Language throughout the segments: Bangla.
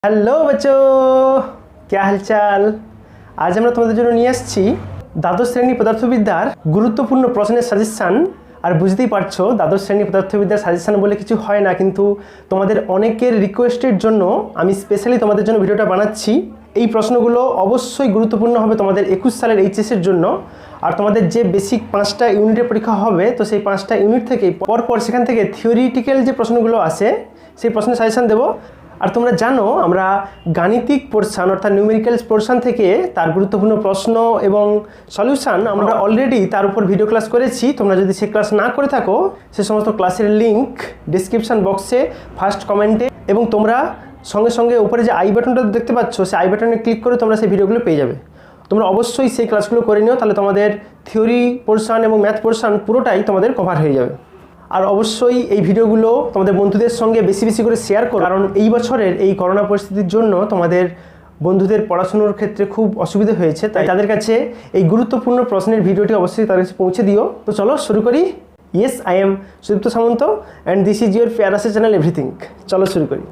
হ্যালো বাচ্চো, क्या हालचाल। আজ আমরা তোমাদের জন্য নিয়ে আসছি দ্বাদশ শ্রেণী পদার্থবিদ্যার গুরুত্বপূর্ণ প্রশ্নের সাজেশন। আর বুঝতেই পারছো দ্বাদশ শ্রেণী পদার্থবিদ্যার সাজেশন বলে কিছু হয় না, কিন্তু তোমাদের অনেকের রিকোয়েস্টের জন্য আমি স্পেশালি তোমাদের জন্য ভিডিওটা বানাচ্ছি। এই প্রশ্নগুলো অবশ্যই গুরুত্বপূর্ণ হবে তোমাদের 21 সালের এইচএসের জন্য। আর তোমাদের যে বেসিক 5টা ইউনিটের পরীক্ষা হবে, তো সেই 5টা ইউনিট থেকে পরপর সেখান থেকে থিওরিটিক্যাল যে প্রশ্নগুলো আসে সেই প্রশ্নের সাজেশন দেবো। আর তোমরা জানো আমরা গাণিতিক পোর্শন অর্থাৎ নিউমেরিক্যালস পোর্শন থেকে তার গুরুত্বপূর্ণ প্রশ্ন এবং সলিউশন আমরা অলরেডি তার উপর ভিডিও ক্লাস করেছি। তোমরা যদি সে ক্লাস না করে থাকো, সে সমস্ত ক্লাসের লিঙ্ক ডিসক্রিপশন বক্সে ফার্স্ট কমেন্টে, এবং তোমরা সঙ্গে সঙ্গে উপরে যে আই বাটনটা দেখতে পাচ্ছ সেই আই বাটনে ক্লিক করে তোমরা সেই ভিডিওগুলো পেয়ে যাবে। তোমরা অবশ্যই সেই ক্লাসগুলো করে নিও, তাহলে তোমাদের থিওরি পোর্শন এবং ম্যাথ পোর্শন পুরোটাই তোমাদের কভার হয়ে যাবে। আর অবশ্যই এই ভিডিওগুলো তোমাদের বন্ধুদের সঙ্গে বেশি বেশি করে শেয়ার করো, কারণ এই বছরের এই করোনা পরিস্থিতির জন্য তোমাদের বন্ধুদের পড়াশোনার ক্ষেত্রে খুব অসুবিধা হয়েছে, তাই তাদের কাছে এই গুরুত্বপূর্ণ প্রশ্নের ভিডিওটি অবশ্যই তাদের কাছে পৌঁছে দিও। তো চলো শুরু করি। Yes, I am Sudipta Samanta and this is your প্যারাসে চ্যানেল এভরিথিং। চলো শুরু করি।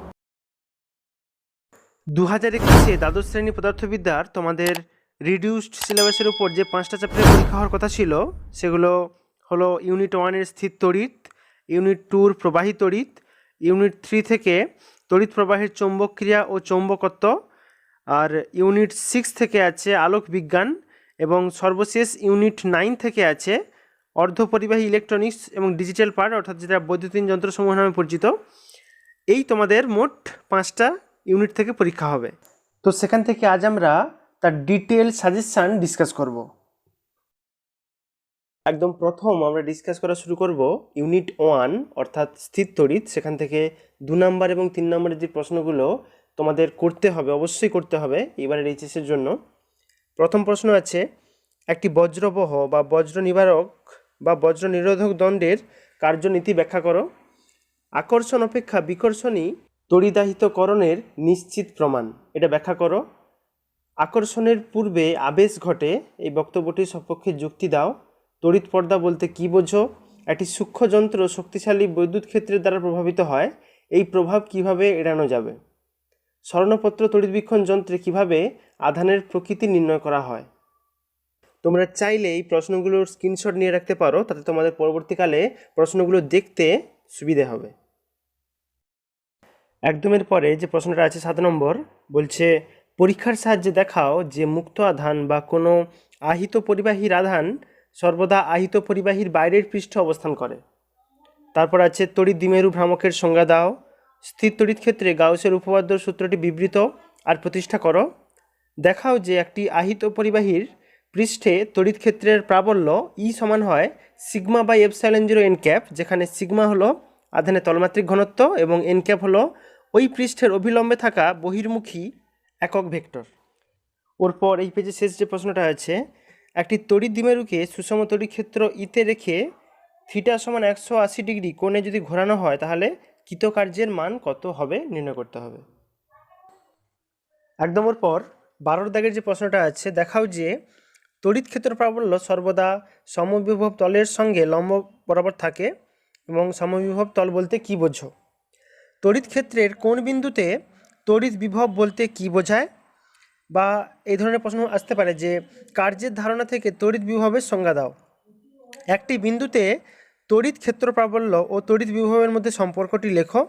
2021-এ দ্বাদশ শ্রেণী পদার্থবিদ্যার তোমাদের রিডিউসড সিলেবাসের উপর যে 5টা চ্যাপ্টারের পরীক্ষা হওয়ার কথা ছিল সেগুলো হলো ইউনিট 1-এর স্থির তড়িৎ, ইউনিট 2-র প্রবাহী তড়িৎ, ইউনিট 3 থেকে তড়িৎ প্রবাহের চৌম্বক ক্রিয়া ও চৌম্বকত্ব, আর ইউনিট 6 থেকে আছে আলোক বিজ্ঞান, এবং সর্বশেষ ইউনিট 9 থেকে আছে অর্ধপরিবাহী ইলেকট্রনিক্স এবং ডিজিটাল পার্ট অর্থাৎ যেটা বৈদ্যুতিন যন্ত্রসমূহ নামে পরিচিত। এই তোমাদের মোট 5টা ইউনিট থেকে পরীক্ষা হবে। তো সেখান থেকে আজ আমরা তার ডিটেল সাজেশন ডিসকাস করব। একদম প্রথম আমরা ডিসকাস করা শুরু করব ইউনিট 1 অর্থাৎ স্থির তড়িৎ। সেখান থেকে 2 নম্বর এবং 3 নম্বরের যে প্রশ্নগুলো তোমাদের করতে হবে, অবশ্যই করতে হবে এবারের এইচএসের জন্য। প্রথম প্রশ্ন আছে, একটি বজ্রবহ বা বজ্র নিবারক বা বজ্র নিরোধক দণ্ডের কার্যনীতি ব্যাখ্যা করো। আকর্ষণ অপেক্ষা বিকর্ষণই তড়িদাহিতকরণের নিশ্চিত প্রমাণ, এটা ব্যাখ্যা করো। আকর্ষণের পূর্বে আবেশ ঘটে, এই বক্তব্যটির সপক্ষে যুক্তি দাও। তড়িৎ পর্দা বলতে কী বোঝো? একটি সূক্ষ্ম যন্ত্র শক্তিশালী বৈদ্যুৎ ক্ষেত্রের দ্বারা প্রভাবিত হয়, এই প্রভাব কিভাবে এড়ানো যাবে? স্বর্ণপত্র তড়িৎবীক্ষণ যন্ত্রে কিভাবে আধানের প্রকৃতি নির্ণয় করা হয়? তোমরা চাইলে এই প্রশ্নগুলোর স্ক্রিনশট নিয়ে রাখতে পারো, তাতে তোমাদের পরবর্তীকালে প্রশ্নগুলো দেখতে সুবিধে হবে। একদমের পরে যে প্রশ্নটা আছে 7 নম্বর, বলছে পরীক্ষার সাহায্যে দেখাও যে মুক্ত আধান বা কোনো আহিত পরিবাহীর আধান সর্বদা আহিত পরিবাহীর বাইরের পৃষ্ঠে অবস্থান করে। তারপর আছে তড়িৎ দ্বিমেরু ভ্রামকের সংজ্ঞা দাও। স্থির তড়িৎ ক্ষেত্রে গাউসের উপপাদ্য সূত্রটি বিবৃত আর প্রতিষ্ঠা করো। দেখাও যে একটি আহিত পরিবাহীর পৃষ্ঠে তড়িৎ ক্ষেত্রের প্রাবল্য ই সমান হয় sigma by epsilon 0 N cap, যেখানে সিগমা হলো আধানের তলমাত্রিক ঘনত্ব এবং এন ক্যাপ হলো ওই পৃষ্ঠের অভিলম্বে থাকা বহির্মুখী একক ভেক্টর। ওরপর এই পেজে শেষ যে প্রশ্নটা আছে, একটি তড়িৎ দ্বিমেরুকে সুষম তড়িৎ ক্ষেত্র ইতে রেখে থিটা সমান 180 ডিগ্রি কোণে যদি ঘোরানো হয় তাহলে কৃতকার্যের মান কত হবে নির্ণয় করতে হবে। একদম পর 12 দাগের যে প্রশ্নটা আছে, দেখাও যে তড়িৎ ক্ষেত্র প্রাবল্য সর্বদা সমবিভব তলের সঙ্গে লম্ব বরাবর থাকে, এবং সমবিভব তল বলতে কী বোঝো? তড়িৎ ক্ষেত্রের কোন বিন্দুতে তড়িৎ বিভব বলতে কী বোঝায়? বা এই ধরনের প্রশ্ন আসতে পারে যে কার্যের ধারণা থেকে তড়িৎ বিভবের সংজ্ঞা দাও। একটি বিন্দুতে তড়িৎ ক্ষেত্র প্রাবল্য ও তড়িৎ বিভবের মধ্যে সম্পর্কটি লেখো।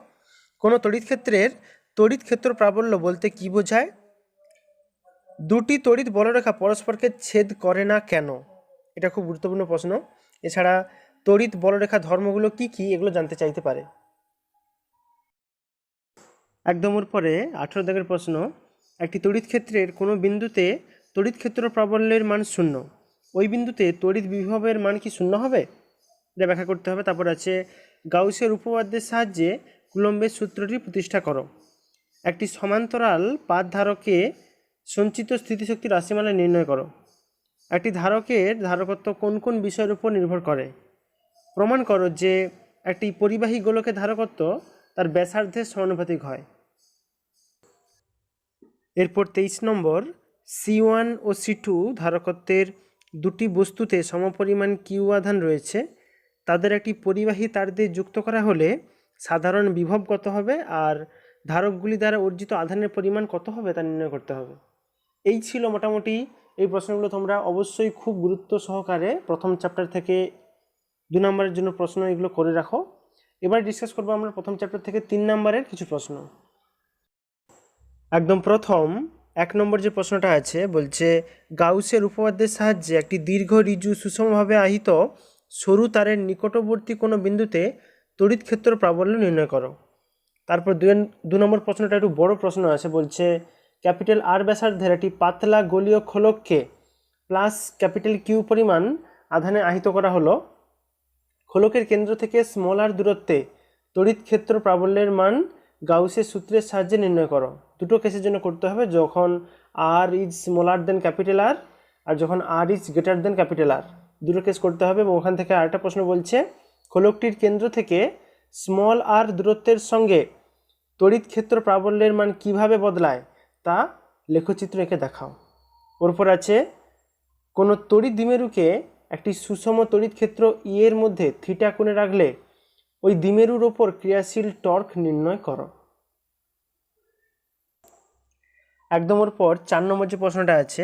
কোনো তড়িৎ ক্ষেত্রের তড়িৎ ক্ষেত্র প্রাবল্য বলতে কী বোঝায়? দুটি তড়িৎ বলরেখা পরস্পরকে ছেদ করে না কেন? এটা খুব গুরুত্বপূর্ণ প্রশ্ন। এছাড়া তড়িৎ বলরেখা ধর্মগুলো কি কি, এগুলো জানতে চাইতে পারে। একদমের পরে 18 দাগের প্রশ্ন, একটি তড়িৎ ক্ষেত্রের কোনো বিন্দুতে তড়িৎ ক্ষেত্র প্রাবল্যের মান 0, ওই বিন্দুতে তড়িৎ বিভবের মান কি 0 হবে? এটা ব্যাখ্যা করতে হবে। তারপর আছে গাউসের উপপাদ্যের সাহায্যে কুলম্বের সূত্রটি প্রতিষ্ঠা করো। একটি সমান্তরাল পাত ধারকে সঞ্চিত স্থিতিশক্তি রাশিমালা নির্ণয় করো। একটি ধারকের ধারকত্ব কোন কোন বিষয়ের উপর নির্ভর করে? প্রমাণ করো যে একটি পরিবাহী গোলকের ধারকত্ব তার ব্যাসার্ধের সমানুপাতিক হয়। এরপর 23 নম্বর, C1 ও C2 ধারকত্বের দুটি বস্তুতে সমপরিমাণ কিউ আধান রয়েছে, তাদের একটি পরিবাহী তার দিয়ে যুক্ত করা হলে সাধারণ বিভব কত হবে আর ধারকগুলি দ্বারা অর্জিত আধানের পরিমাণ কত হবে তা নির্ণয় করতে হবে। এই ছিল মোটামুটি এই প্রশ্নগুলো। তোমরা অবশ্যই খুব গুরুত্ব সহকারে প্রথম চ্যাপ্টার থেকে 2 নম্বরের জন্য প্রশ্ন এগুলো করে রাখো। এবার ডিসকাস করবো আমরা প্রথম চ্যাপ্টার থেকে 3 নম্বরের কিছু প্রশ্ন। একদম প্রথম 1 নম্বর যে প্রশ্নটা আছে বলছে, গাউসের উপপাদ্যের সাহায্যে একটি দীর্ঘ ঋজু সুষমভাবে আহিত সরু তারের নিকটবর্তী কোনো বিন্দুতে তড়িৎ ক্ষেত্র প্রাবল্য নির্ণয় করো। তারপর 2 নম্বর প্রশ্নটা একটু বড় প্রশ্ন আছে, বলছে ক্যাপিটাল আর ব্যাসার্ধের একটি পাতলা গোলীয় খোলককে প্লাস ক্যাপিটাল কিউ পরিমাণ আধানে আহিত করা হলো। খোলকের কেন্দ্র থেকে স্মল আর দূরত্বে তড়িৎ ক্ষেত্র প্রাবল্যের মান গাউসের সূত্রের সাহায্যে নির্ণয় করো। দুটো কেসের জন্য করতে হবে, যখন r is smaller than capital R, আর যখন r is greater than capital R, দুটো কেস করতে হবে। এবং ওখান থেকে আরেকটা প্রশ্ন বলছে, খোলকটির কেন্দ্র থেকে স্মল আর দূরত্বের সঙ্গে তড়িৎ ক্ষেত্র প্রাবল্যের মান কিভাবে বদলায় তা লেখচিত্র এঁকে দেখাও। ওরপর আছে, কোনো তড়িৎ দ্বিমেরুকে একটি সুষম তড়িৎ ক্ষেত্র ই এর মধ্যে থিটা কোণে রাখলে ওই দ্বিমেরুর ওপর ক্রিয়াশীল টর্ক নির্ণয় করো। একদম ওর পর 4 নম্বর যে প্রশ্নটা আছে,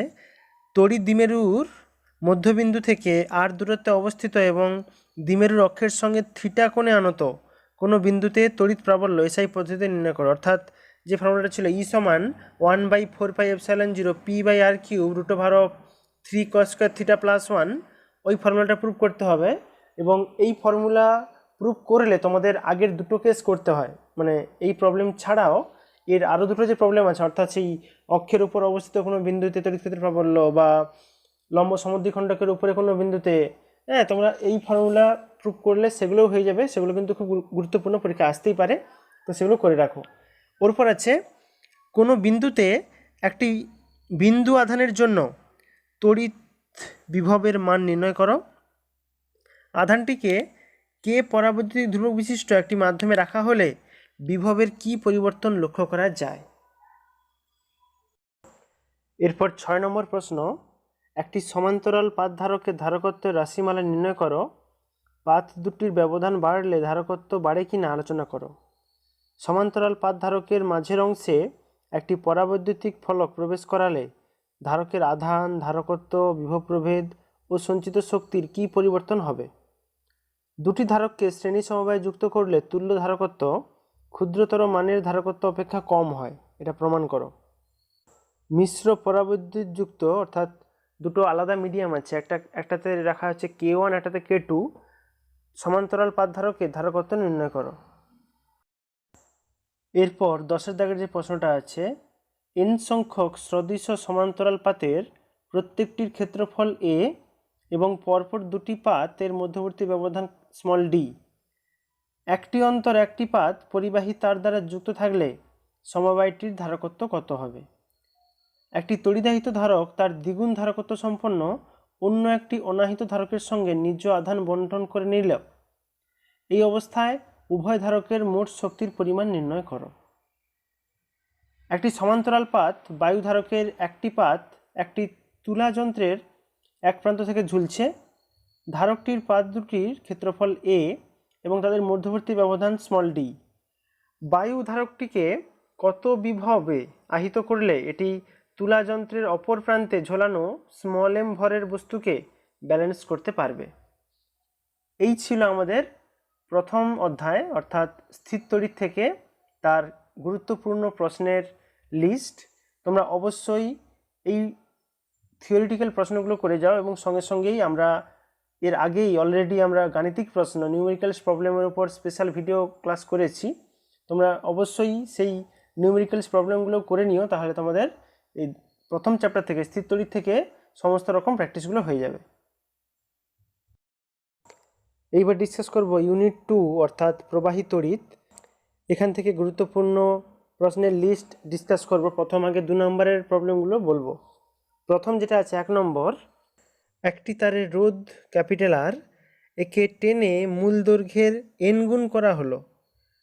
তড়িৎ দ্বিমেরুর মধ্যবিন্দু থেকে আর দূরত্বে অবস্থিত এবং দ্বিমেরুর অক্ষের সঙ্গে থিটা কোণে আনত কোনো বিন্দুতে তড়িৎ প্রাবল্য এসআই পদ্ধতিতে নির্ণয় করো। অর্থাৎ যে ফর্মুলাটা ছিল ই সমান 1/4πε0 p/r³ √3 cos²θ+1, ওই ফর্মুলাটা প্রুভ করতে হবে। এবং এই ফর্মুলা প্রুভ করলে তোমাদের আগের দুটো কেস করতে হয়, মানে এই প্রবলেম ছাড়াও এর আরও দুটো যে প্রবলেম আছে, অর্থাৎ সেই অক্ষের উপর অবস্থিত কোনো বিন্দুতে তড়িৎ ক্ষেত্র প্রাবল্য বা লম্ব সমদ্বিখণ্ডকের উপরে কোনো বিন্দুতে, তোমরা এই ফর্মুলা প্রুভ করলে সেগুলোও হয়ে যাবে। সেগুলো কিন্তু খুব গুরুত্বপূর্ণ, পরীক্ষা আসতেই পারে, তো সেগুলো করে রাখো। ওরপর আছে, কোনো বিন্দুতে একটি বিন্দু আধানের জন্য তড়িৎ বিভবের মান নির্ণয় করো। আধানটিকে কে পরাবৈদ্যুতিক ধ্রুবক বিশিষ্ট একটি মাধ্যমে রাখা হলে বিভবের কি পরিবর্তন লক্ষ্য করা যায়। এরপর 6 নম্বর প্রশ্ন, একটি সমান্তরাল পাত ধারকের ধারকত্বের রাশিমালা নির্ণয় করো। পাত দুটির ব্যবধান বাড়লে ধারকত্ব বাড়ে কি না আলোচনা করো। সমান্তরাল পাত ধারকের মাঝের অংশে একটি পরাবৈদ্যুতিক ফলক প্রবেশ করালে ধারকের আধান, ধারকত্ব, বিভব প্রভেদ ও সঞ্চিত শক্তির কি পরিবর্তন হবে। দুটি ধারককে শ্রেণী সমবায়ে যুক্ত করলে তুল্য ধারকত্ব ক্ষুদ্রতর মানের ধারকত্ব অপেক্ষা কম হয়, এটা প্রমাণ করো। মিশ্র পরাবৈদ্যুতিক যুক্ত, অর্থাৎ দুটো আলাদা মিডিয়াম আছে, একটাতে রাখা আছে K1, একটাতে K2, সমান্তরাল পাত ধারকের ধারকত্ব নির্ণয় করো। এরপর 10 দাগের যে প্রশ্নটা আছে, n সংখ্যক সদৃশ সমান্তরাল পাতের প্রত্যেকটির ক্ষেত্রফল a এবং পরপর দুটি পাতের মধ্যবর্তী ব্যবধান d, একটি অন্তর একটি পাত পরিবাহী তার দ্বারা যুক্ত থাকলে সমবায়টির ধারকত্ব কত হবে। একটি তড়িদাহিত ধারক তার দ্বিগুণ ধারকত্ব সম্পন্ন অন্য একটি অনাহিত ধারকের সঙ্গে নিজ আধান বণ্টন করে নিল, এই অবস্থায় উভয় ধারকের মোট শক্তির পরিমাণ নির্ণয় করো। একটি সমান্তরাল পাত বায়ু ধারকের একটি পাত একটি তুলা যন্ত্রের এক প্রান্ত থেকে ঝুলছে। ধারকটির পাত দুটির ক্ষেত্রফল a এবং তাদের মধ্যবর্তী ব্যবধান d। বায়ু ধারকটিকে কত বিভবে আহিত করলে এটি তুলা যন্ত্রের অপর প্রান্তে ঝোলানো m ভরের বস্তুকে ব্যালেন্স করতে পারবে। এই ছিল আমাদের প্রথম অধ্যায়, অর্থাৎ স্থির তড়িৎ থেকে তার গুরুত্বপূর্ণ প্রশ্নের লিস্ট। তোমরা অবশ্যই এই থিওরিটিক্যাল প্রশ্নগুলো করে যাও এবং সঙ্গে সঙ্গেই আমরা এর আগেই অলরেডি আমরা গাণিতিক প্রশ্ন, নিউমেরিক্যালস প্রবলেমের উপর স্পেশাল ভিডিও ক্লাস করেছি। তোমরা অবশ্যই সেই নিউমেরিক্যালস প্রবলেমগুলো করে নিও, তাহলে তোমাদের এই প্রথম চ্যাপ্টার থেকে স্থির তড়িৎ থেকে সমস্ত রকম প্র্যাকটিসগুলো হয়ে যাবে। এইবার ডিসকাস করব ইউনিট 2, অর্থাৎ প্রবাহী তড়িৎ। এখান থেকে গুরুত্বপূর্ণ প্রশ্নের লিস্ট ডিসকাস করব। প্রথম আগে 2 নম্বরের প্রবলেমগুলো বলবো। প্রথম যেটা আছে 1 নম্বর, একটি তারের রোধ ক্যাপিটাল আর একে টেনে মূল দৈর্ঘ্যের n গুণ করা হলো,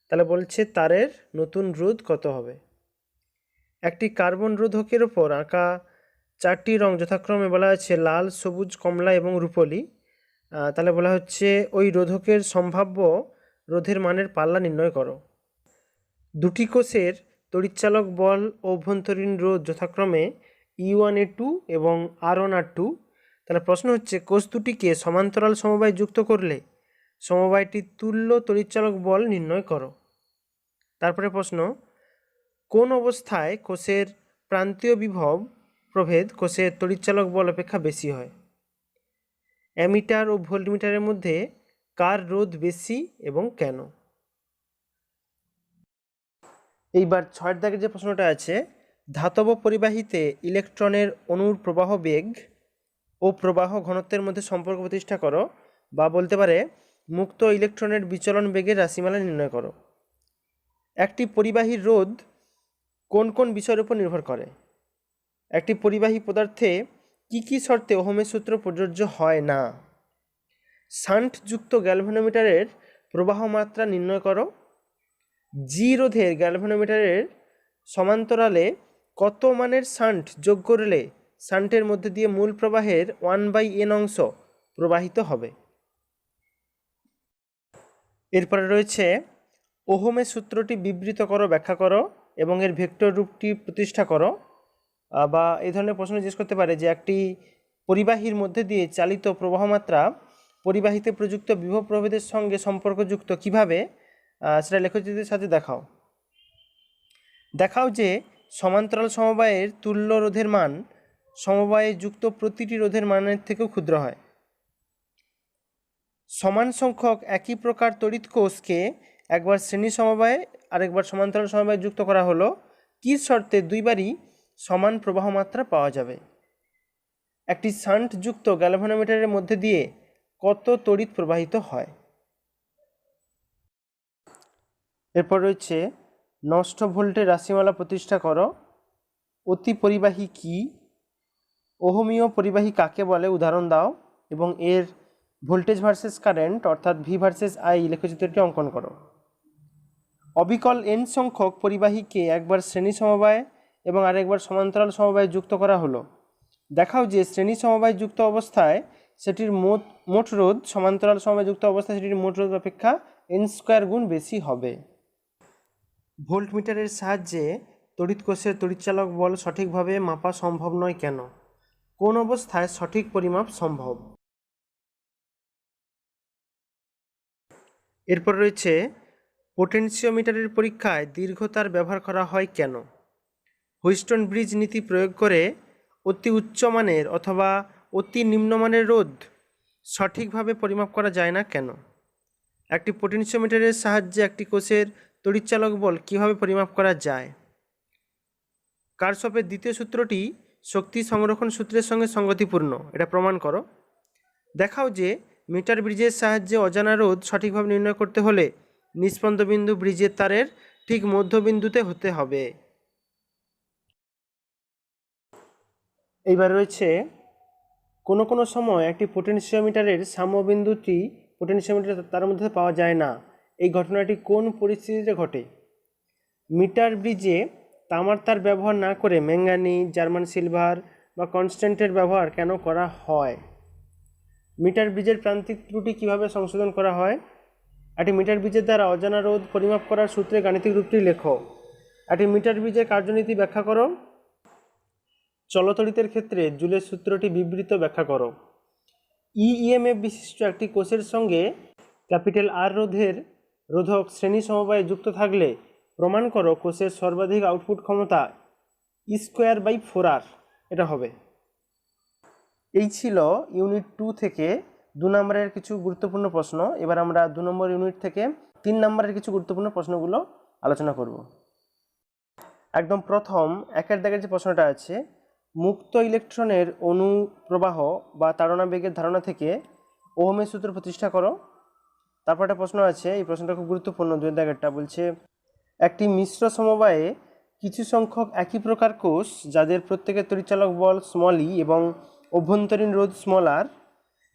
তাহলে বলছে তারের নতুন রোধ কত হবে। একটি কার্বন রোধকের ওপর আঁকা 4টি রং যথাক্রমে বলা আছে লাল, সবুজ, কমলা এবং রূপলি, তাহলে বলা হচ্ছে ওই রোধকের সম্ভাব্য রোধের মানের পাল্লা নির্ণয় করো। দুটি কোষের তড়িৎচালক বল ও অভ্যন্তরীণ রোধ যথাক্রমে E1A2 এবং R1R2। তাহলে প্রশ্ন হচ্ছে, কোষ দুটিকে সমান্তরাল সমবায় যুক্ত করলে সমবায়টির তুল্য তড়িৎচালক বল নির্ণয় করো। তারপরে প্রশ্ন, কোন অবস্থায় কোষের প্রান্তীয় বিভব প্রভেদ কোষের তড়িৎচালক বল অপেক্ষা বেশি হয়? অ্যামিটার ও ভোল্টমিটারের মধ্যে কার রোধ বেশি এবং কেন? এইবার 6 দাগের যে প্রশ্নটা আছে, ধাতব পরিবাহীতে ইলেকট্রনের অণুর প্রবাহ বেগ ও প্রবাহ ঘনত্বের মধ্যে সম্পর্ক প্রতিষ্ঠা করো, বা বলতে পারে মুক্ত ইলেকট্রনের বিচলন বেগের রাশিমালা নির্ণয় করো। একটি পরিবাহীর রোধ কোন কোন বিষয়ের উপর নির্ভর করে? একটি পরিবাহী পদার্থে কি কি শর্তে ওহমের সূত্র প্রযোজ্য হয় না? শান্টযুক্ত গ্যালভানোমিটারের প্রবাহ মাত্রা নির্ণয় করো। জি রোধের গ্যালভানোমিটারের সমান্তরালে কত মানের শান্ট যোগ করলে শান্টের মধ্যে দিয়ে মূল প্রবাহের 1/n অংশ প্রবাহিত হবে? এরপরে রয়েছে, ওহমের সূত্রটি বিবৃত করো, ব্যাখ্যা করো এবং এর ভেক্টর রূপটি প্রতিষ্ঠা করো। বা এই ধরনের প্রশ্ন জিজ্ঞেস করতে পারে যে একটি পরিবাহীর মধ্যে দিয়ে চালিত প্রবাহ মাত্রা পরিবাহীতে প্রযুক্ত বিভব প্রভেদের সঙ্গে সম্পর্কযুক্ত কিভাবে, সেটা লেখচিত্রের সাথে দেখাও। দেখাও যে সমান্তরাল সমবায়ের তুল্য রোধের মান সমবায়ে যুক্ত প্রতিটি রোধের মানের থেকেও ক্ষুদ্র হয়। সমান সংখ্যক একই প্রকার তড়িৎ কোষকে একবার শ্রেণী সমবায়ে আরেকবার সমান্তরাল সমবায়ে যুক্ত করা হলো, কী শর্তে দুইবারই সমান প্রবাহ মাত্রা পাওয়া যাবে? একটি শান্টযুক্ত গ্যালভানোমিটারের মধ্যে দিয়ে কত তড়িৎ প্রবাহিত হয়? এরপর রয়েছে, নষ্ট ভোল্টের রাশিমালা প্রতিষ্ঠা করো। অতি পরিবাহী কি? ওহমীয় পরিবাহী কাকে বলে, উদাহরণ দাও এবং এর ভোল্টেজ ভার্সেস কারেন্ট অর্থাৎ ভি ভার্সেস আই লেখচিত্রটি অঙ্কন করো। অবিকল এন সংখ্যক পরিবাহীকে একবার শ্রেণী সমবায় এবং আরেকবার সমান্তরাল সমবায়ে যুক্ত করা হলো। দেখাও যে শ্রেণী সমবায় যুক্ত অবস্থায় সেটির মোট রোধ সমান্তরাল সমবায় যুক্ত অবস্থায় সেটির মোট রোধ অপেক্ষা n² গুণ বেশি হবে। ভোল্টমিটারের সাহায্যে তড়িৎ কোষের তড়িৎচালক বল সঠিকভাবে মাপা সম্ভব নয় কেন? কোন অবস্থায় সঠিক পরিমাপ সম্ভব? এরপর রয়েছে, পোটেনশিওমিটারের পরীক্ষায় দীর্ঘতার ব্যবহার করা হয় কেন? হুইস্টন ব্রিজ নীতি প্রয়োগ করে অতি উচ্চমানের অথবা অতি নিম্নমানের রোধ সঠিকভাবে পরিমাপ করা যায় না কেন? একটি পোটেনশিওমিটারের সাহায্যে একটি কোষের তড়িৎচালক বল কীভাবে পরিমাপ করা যায়? কারশফের দ্বিতীয় সূত্রটি শক্তি সংরক্ষণ সূত্রের সঙ্গে সঙ্গতিপূর্ণ, এটা প্রমাণ করো। দেখাও যে মিটার ব্রিজের সাহায্যে অজানা রোধ সঠিকভাবে নির্ণয় করতে হলে নিস্পন্দবিন্দু ব্রিজের তারের ঠিক মধ্যবিন্দুতে হতে হবে। এইবার রয়েছে, কোনো কোনো সময় একটি পোটেনশিওমিটারের সাম্যবিন্দুটি পোটেনশিওমিটার তার মধ্যে পাওয়া যায় না। এই ঘটনাটি কোন পরিস্থিতিতে ঘটে? মিটার ব্রিজে তামার তার ব্যবহার না করে ম্যাঙ্গানিজ, জার্মান সিলভার বা কনস্ট্যান্টের ব্যবহার কেন করা হয়? মিটার ব্রিজের প্রান্তিক ত্রুটি কীভাবে সংশোধন করা হয়? একটি মিটার ব্রিজের দ্বারা অজানা রোধ পরিমাপ করার সূত্রে গাণিতিক রূপটি লেখো। একটি মিটার ব্রিজের কার্যনীতি ব্যাখ্যা করো। চলতড়িতের ক্ষেত্রে জুলের সূত্রটি বিবৃত ব্যাখ্যা করো। ইএমএফ বিশিষ্ট একটি কোষের সঙ্গে R রোধক শ্রেণী সমবায়ে যুক্ত থাকলে প্রমাণ করো কোষের সর্বাধিক আউটপুট ক্ষমতা E²/4R এটা হবে। এই ছিল ইউনিট 2 থেকে 2 নম্বরের কিছু গুরুত্বপূর্ণ প্রশ্ন। এবার আমরা 2 নম্বর ইউনিট থেকে 3 নম্বরের কিছু গুরুত্বপূর্ণ প্রশ্নগুলো আলোচনা করব। একদম প্রথম 1 দাগের যে প্রশ্নটা আছে, মুক্ত ইলেকট্রনের অনুপ্রবাহ বা তাড়না বেগের ধারণা থেকে ওহমের সূত্র প্রতিষ্ঠা করো। তারপর একটা প্রশ্ন আছে, এই প্রশ্নটা খুব গুরুত্বপূর্ণ, 2 দাগেরটা বলছে, একটি মিশ্র সমবায়ে কিছু সংখ্যক একই প্রকার কোষ যাদের প্রত্যেকের তড়িৎচালক বল ই এবং অভ্যন্তরীণ রোধ r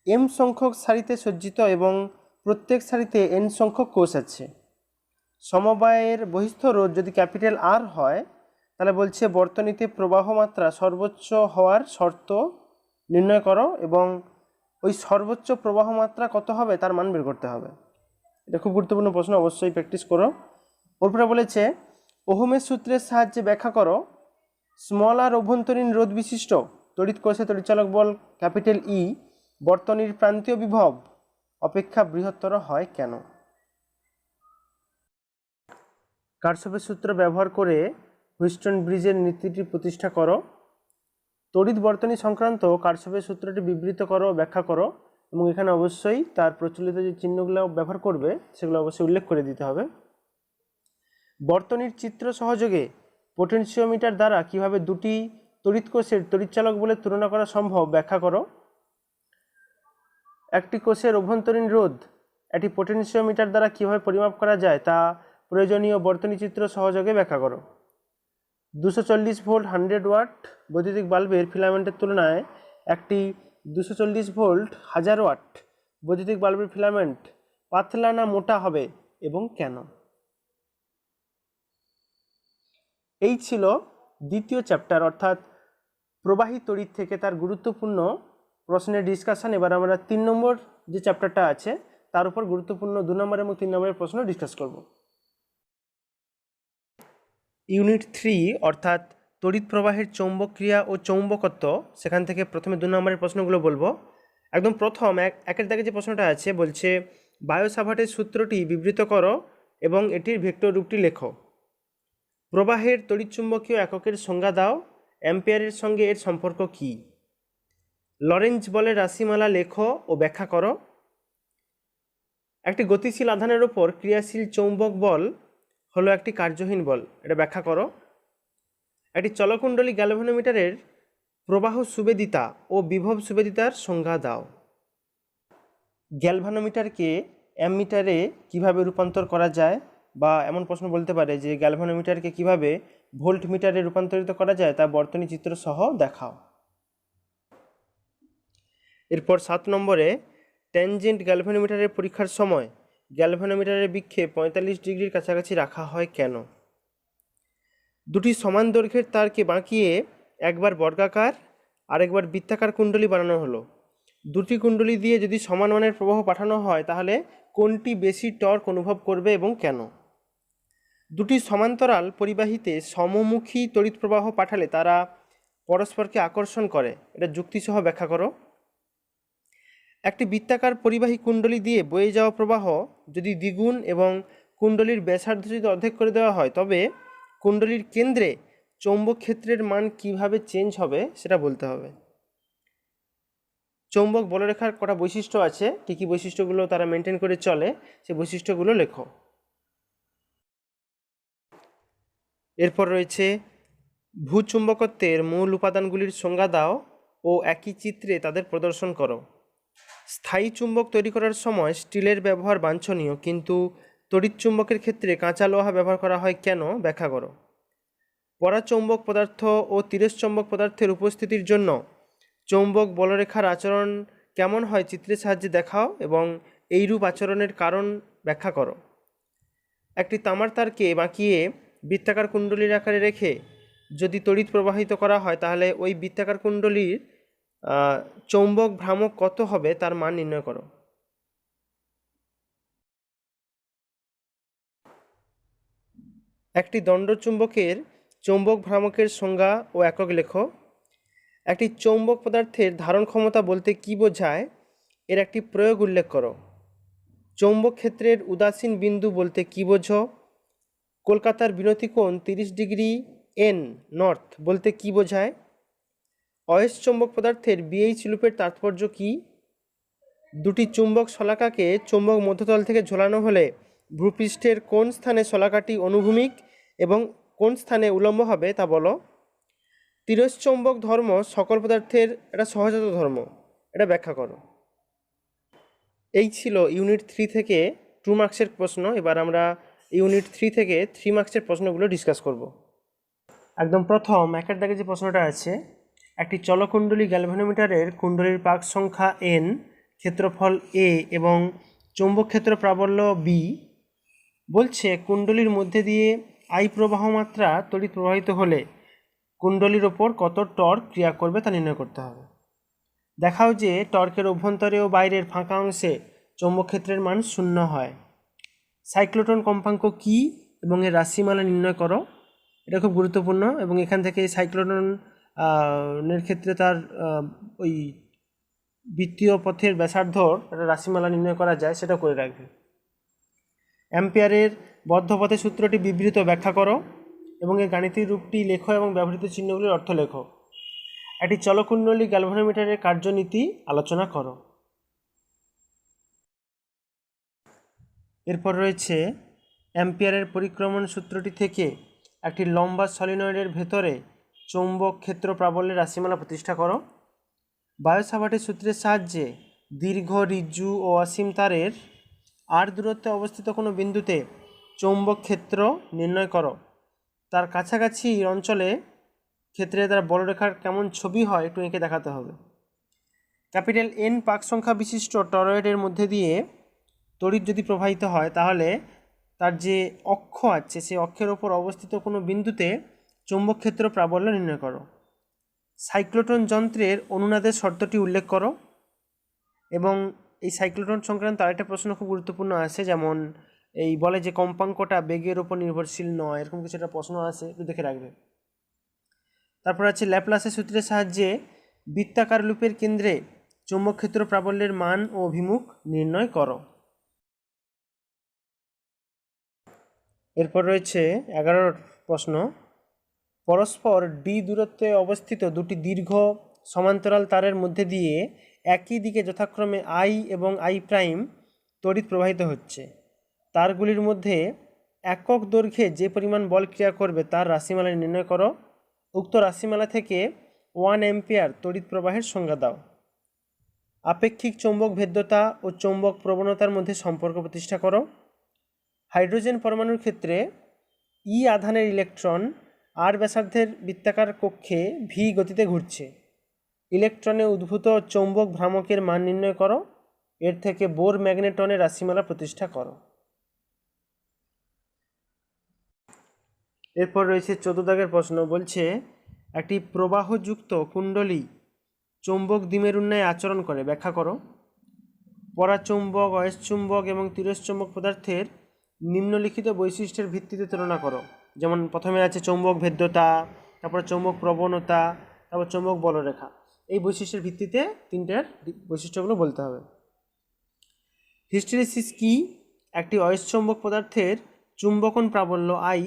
m সংখ্যক সারিতে সজ্জিত এবং প্রত্যেক সারিতে n সংখ্যক কোষ আছে। সমবায়ের বহিস্থ রোধ যদি R হয় তাহলে বলছে বর্তনীতে প্রবাহ মাত্রা সর্বোচ্চ হওয়ার শর্ত নির্ণয় করো এবং ওই সর্বোচ্চ প্রবাহ মাত্রা কত হবে তার মান বের করতে হবে। এটা খুব গুরুত্বপূর্ণ প্রশ্ন, অবশ্যই প্র্যাকটিস করো। ওরপরে বলেছে ওহমের সূত্রের সাহায্যে ব্যাখ্যা করো স্মল আর অভ্যন্তরীণ রোধ বিশিষ্ট তড়িৎ কোষে তড়িৎচালক বল ক্যাপিটাল ই বর্তনীর প্রান্তীয় বিভব অপেক্ষা বৃহত্তর হয় কেন? কারশফের সূত্র ব্যবহার করে হুইস্টন ব্রিজের নীতিটি প্রতিষ্ঠা করো। তড়িৎ বর্তনী সংক্রান্ত কারশফের সূত্রটি বিবৃত করো, ব্যাখ্যা করো, এবং এখানে অবশ্যই তার প্রচলিত যে চিহ্নগুলো ব্যবহার করবে সেগুলো অবশ্যই উল্লেখ করে দিতে হবে। বর্তনীর চিত্র সহযোগে পোটেনশিওমিটার দ্বারা কিভাবে দুটি তড়িৎ কোষের তড়িৎচালক বলে তুলনা করা সম্ভব ব্যাখ্যা করো। একটি কোষের অভ্যন্তরীণ রোধ একটি পোটেনশিওমিটার দ্বারা কিভাবে পরিমাপ করা যায় তা প্রয়োজনীয় বর্তনী চিত্র সহযোগে ব্যাখ্যা করো। 240 ভোল্ট 100 ওয়াট বৈদ্যুতিক বাল্বের ফিলামেন্টের তুলনায় একটি 240 ভোল্ট 1000 ওয়াট বৈদ্যুতিক বাল্বের ফিলামেন্ট পাতলা না মোটা হবে এবং কেন? এই ছিল দ্বিতীয় চ্যাপ্টার অর্থাৎ প্রবাহী তড়িৎ থেকে তার গুরুত্বপূর্ণ প্রশ্নের ডিসকাশন। এবার আমরা 3 নম্বর যে চ্যাপ্টারটা আছে তার উপর গুরুত্বপূর্ণ 2 নম্বর এবং 3 নম্বরের প্রশ্ন ডিসকাস করব। ইউনিট 3 অর্থাৎ তড়িৎ প্রবাহের চৌম্বক ক্রিয়া ও চৌম্বকত্ব, সেখান থেকে প্রথমে 2 নম্বরের প্রশ্নগুলো বলবো। একদম প্রথম একের দাগে যে প্রশ্নটা আছে বলছে বায়ো-সাভার্টের সূত্রটি বিবৃত করো এবং এটির ভেক্টর রূপটি লেখো। প্রবাহের তড়িৎচুম্বকীয় এককের সংজ্ঞা দাও। অ্যাম্পিয়ারের সঙ্গে এর সম্পর্ক কী? লরেঞ্জ বলের রাশিমালা লেখো ও ব্যাখ্যা করো। একটি গতিশীল আধানের ওপর ক্রিয়াশীল চৌম্বক বল হলো একটি কার্যহীন বল, এটা ব্যাখ্যা করো। একটি চলকুণ্ডলী গ্যালভানোমিটারের প্রবাহ সুবেদিতা ও বিভব সুবেদিতার সংজ্ঞা দাও। গ্যালভানোমিটারকে অ্যামমিটারে কিভাবে রূপান্তর করা যায়, বা এমন প্রশ্ন বলতে পারে যে গ্যালভানোমিটারকে কিভাবে ভোল্টমিটারে রূপান্তরিত করা যায় তা বর্তনী চিত্র সহ দেখাও। এরপর 7 নম্বরে ট্যানজেন্ট গ্যালভানোমিটারের পরীক্ষার সময় গ্যালভানোমিটারের বিক্ষেপ 45 ডিগ্রির কাছাকাছি রাখা হয় কেন? দুটি সমান দৈর্ঘ্যের তারকে বাঁকিয়ে একবার বর্গাকার আর একবার বৃত্তাকার কুণ্ডলী বানানো হলো। দুটি কুণ্ডলী দিয়ে যদি সমান মানের প্রবাহ পাঠানো হয় তাহলে কোনটি বেশি টর্ক অনুভব করবে এবং কেন? দুটি সমান্তরাল পরিবাহীতে সমমুখী তড়িৎ প্রবাহ পাঠালে তারা পরস্পরকে আকর্ষণ করে, এটা যুক্তিসহ ব্যাখ্যা করো। একটি বৃত্তাকার পরিবাহী কুণ্ডলী দিয়ে বয়ে যাওয়া প্রবাহ যদি দ্বিগুণ এবং কুণ্ডলীর ব্যাসার্ধ যদি অর্ধেক করে দেওয়া হয় তবে কুণ্ডলীর কেন্দ্রে চৌম্বক ক্ষেত্রের মান কিভাবে চেঞ্জ হবে সেটা বলতে হবে। চৌম্বক বলরেখার কটা বৈশিষ্ট্য আছে, কী কী বৈশিষ্ট্যগুলো তারা মেনটেন করে চলে সেই বৈশিষ্ট্যগুলো লেখো। এরপর রয়েছে ভূচুম্বকত্বের মূল উপাদানগুলির সংজ্ঞা দাও ও একই চিত্রে তাদের প্রদর্শন করো। স্থায়ী চুম্বক তৈরি করার সময় স্টিলের ব্যবহার বাঞ্ছনীয়, কিন্তু তড়িৎ চুম্বকের ক্ষেত্রে কাঁচা লোহা ব্যবহার করা হয় কেন ব্যাখ্যা করো। পরাচৌম্বক পদার্থ ও তিরস্চৌম্বক পদার্থের উপস্থিতির জন্য চৌম্বক বলরেখার আচরণ কেমন হয় চিত্রের সাহায্যে দেখাও এবং এইরূপ আচরণের কারণ ব্যাখ্যা করো। একটি তামার তারকে বাঁকিয়ে বৃত্তাকার কুণ্ডলীর আকারে রেখে যদি তড়িৎ প্রবাহিত করা হয় তাহলে ওই বৃত্তাকার কুণ্ডলীর চৌম্বক ভ্রামক কত হবে তার মান নির্ণয় করো। একটি দণ্ডচুম্বকের চৌম্বক ভ্রামকের সংজ্ঞা ও একক লেখো। একটি চৌম্বক পদার্থের ধারণ ক্ষমতা বলতে কী বোঝায় এর একটি প্রয়োগ উল্লেখ করো। চৌম্বক ক্ষেত্রের উদাসীন বিন্দু বলতে কী বোঝো? কলকাতার বিনতিকোণ 30 ডিগ্রি এন নর্থ বলতে কী বোঝায়? অয়স্চৌম্বক পদার্থের বিএইচ লুপের তাৎপর্য কী? দুটি চুম্বক শলাকাকে চৌম্বক মধ্যতল থেকে ঝোলানো হলে ভূপৃষ্ঠের কোন স্থানে শলাকাটি অনুভূমিক এবং কোন স্থানে উলম্ব হবে তা বলো। তিরস্চৌম্বক ধর্ম সকল পদার্থের একটা সহজাত ধর্ম, এটা ব্যাখ্যা করো। এই ছিল ইউনিট 3 থেকে 2 মার্কসের প্রশ্ন। এবার আমরা ইউনিট 3 থেকে 3 মার্কসের প্রশ্নগুলো ডিসকাস করব। একদম প্রথম একের দাগে যে প্রশ্নটা আছে, একটি চলকুণ্ডলী গ্যালভানোমিটারের কুণ্ডলীর পাক সংখ্যা n, ক্ষেত্রফল a এবং চৌম্বক ক্ষেত্র প্রাবল্য b বলছে কুণ্ডলীর মধ্যে দিয়ে I প্রবাহ মাত্রা তড়িৎ প্রবাহিত হলে কুণ্ডলীর ওপর কত টর্ক ক্রিয়া করবে তা নির্ণয় করতে হবে। দেখাও যে টর্কের অভ্যন্তরে ও বাইরের ফাঁকা অংশে চৌম্বক ক্ষেত্রের মান 0 হয়। সাইক্লোট্রন কম্পাঙ্ক কী এবং এর রাশিমালা নির্ণয় করো। এটা খুব গুরুত্বপূর্ণ। এবং এখান থেকে সাইক্লোট্রনের ক্ষেত্রে তার ওই বৃত্তীয় পথের ব্যাসার্ধর একটা রাশিমালা নির্ণয় করা যায়, সেটা করে রাখবে। অ্যাম্পিয়ারের বদ্ধপথের সূত্রটি বিবৃত ব্যাখ্যা করো এবং এর গাণিতিক রূপটি লেখো এবং ব্যবহৃত চিহ্নগুলির অর্থ লেখো। একটি চলকুণ্ডলী গ্যালভানোমিটারের কার্যনীতি আলোচনা করো। এরপর রয়েছে অ্যাম্পিয়ারের পরিক্রমণ সূত্রটি থেকে একটি লম্বা সলিনয়েডের ভেতরে চৌম্বক ক্ষেত্র প্রাবল্যের রাশিমালা প্রতিষ্ঠা করো। বায়োসাভার্টের সূত্রের সাহায্যে দীর্ঘ, ঋজু ও অসীম তারের আর দূরত্বে অবস্থিত কোনো বিন্দুতে চৌম্বক ক্ষেত্র নির্ণয় করো। তার কাছাকাছি অঞ্চলে ক্ষেত্রে তার বলরেখার কেমন ছবি হয় একটু এঁকে দেখাতে হবে। ক্যাপিটাল N পাক সংখ্যা বিশিষ্ট টরয়েডের মধ্যে দিয়ে তড়িৎ যদি প্রবাহিত হয় তাহলে তার যে অক্ষ আছে সেই অক্ষের ওপর অবস্থিত কোনো বিন্দুতে চৌম্বক ক্ষেত্র প্রাবল্য নির্ণয় করো। সাইক্লোট্রন যন্ত্রের অনুনাদের শর্তটি উল্লেখ করো। এবং এই সাইক্লোট্রন সংক্রান্ত আরেকটা প্রশ্ন খুব গুরুত্বপূর্ণ আছে, যেমন এই বলে যে কম্পাঙ্কটা বেগের ওপর নির্ভরশীল নয়, এরকম কিছু একটা প্রশ্ন আছে, একটু দেখে রাখবে। তারপর আছে ল্যাপ্লাসের সূত্রের সাহায্যে বৃত্তাকার লুপের কেন্দ্রে চৌম্বক ক্ষেত্র প্রাবল্যের মান ও অভিমুখ নির্ণয় করো। এরপর রয়েছে 11 প্রশ্ন, পরস্পর ডি দূরত্বে অবস্থিত দুটি দীর্ঘ সমান্তরাল তারের মধ্যে দিয়ে একই দিকে যথাক্রমে আই এবং আই প্রাইম তড়িৎ প্রবাহিত হচ্ছে। তারগুলির মধ্যে একক দৈর্ঘ্যে যে পরিমাণ বল ক্রিয়া করবে তার রাশিমালা নির্ণয় করো। উক্ত রাশিমালা থেকে 1 অ্যাম্পিয়ার তড়িৎ প্রবাহের সংজ্ঞা দাও। আপেক্ষিক চৌম্বক ভেদ্যতা ও চৌম্বক প্রবণতার মধ্যে সম্পর্ক প্রতিষ্ঠা করো। হাইড্রোজেন পরমাণুর ক্ষেত্রে ই আধানের ইলেকট্রন আর ব্যাসার্ধের বৃত্তাকার কক্ষে ভি গতিতে ঘুরছে। ইলেকট্রনে উদ্ভূত চৌম্বক ভ্রামকের মান নির্ণয় করো। এর থেকে বোর ম্যাগনেটনের রাশিমালা প্রতিষ্ঠা করো। এরপর রয়েছে 14 দাগের প্রশ্ন, বলছে একটি প্রবাহযুক্ত কুণ্ডলী চৌম্বক দ্বিমেরুর ন্যায় আচরণ করে, ব্যাখ্যা করো। পরাচৌম্বক, অয়স্চুম্বক এবং তিরস্চুম্বক পদার্থের নিম্নলিখিত বৈশিষ্ট্যের ভিত্তিতে তুলনা করো। যেমন প্রথমে আছে চৌম্বক ভেদ্যতা, তারপর চৌম্বক প্রবণতা, তারপর চৌম্বক বলরেখা। এই বৈশিষ্ট্যের ভিত্তিতে তিনটার বৈশিষ্ট্যগুলো বলতে হবে। হিস্টেরিসিস কি? একটি অয়স্চুম্বক পদার্থের চুম্বকন প্রাবল্য আই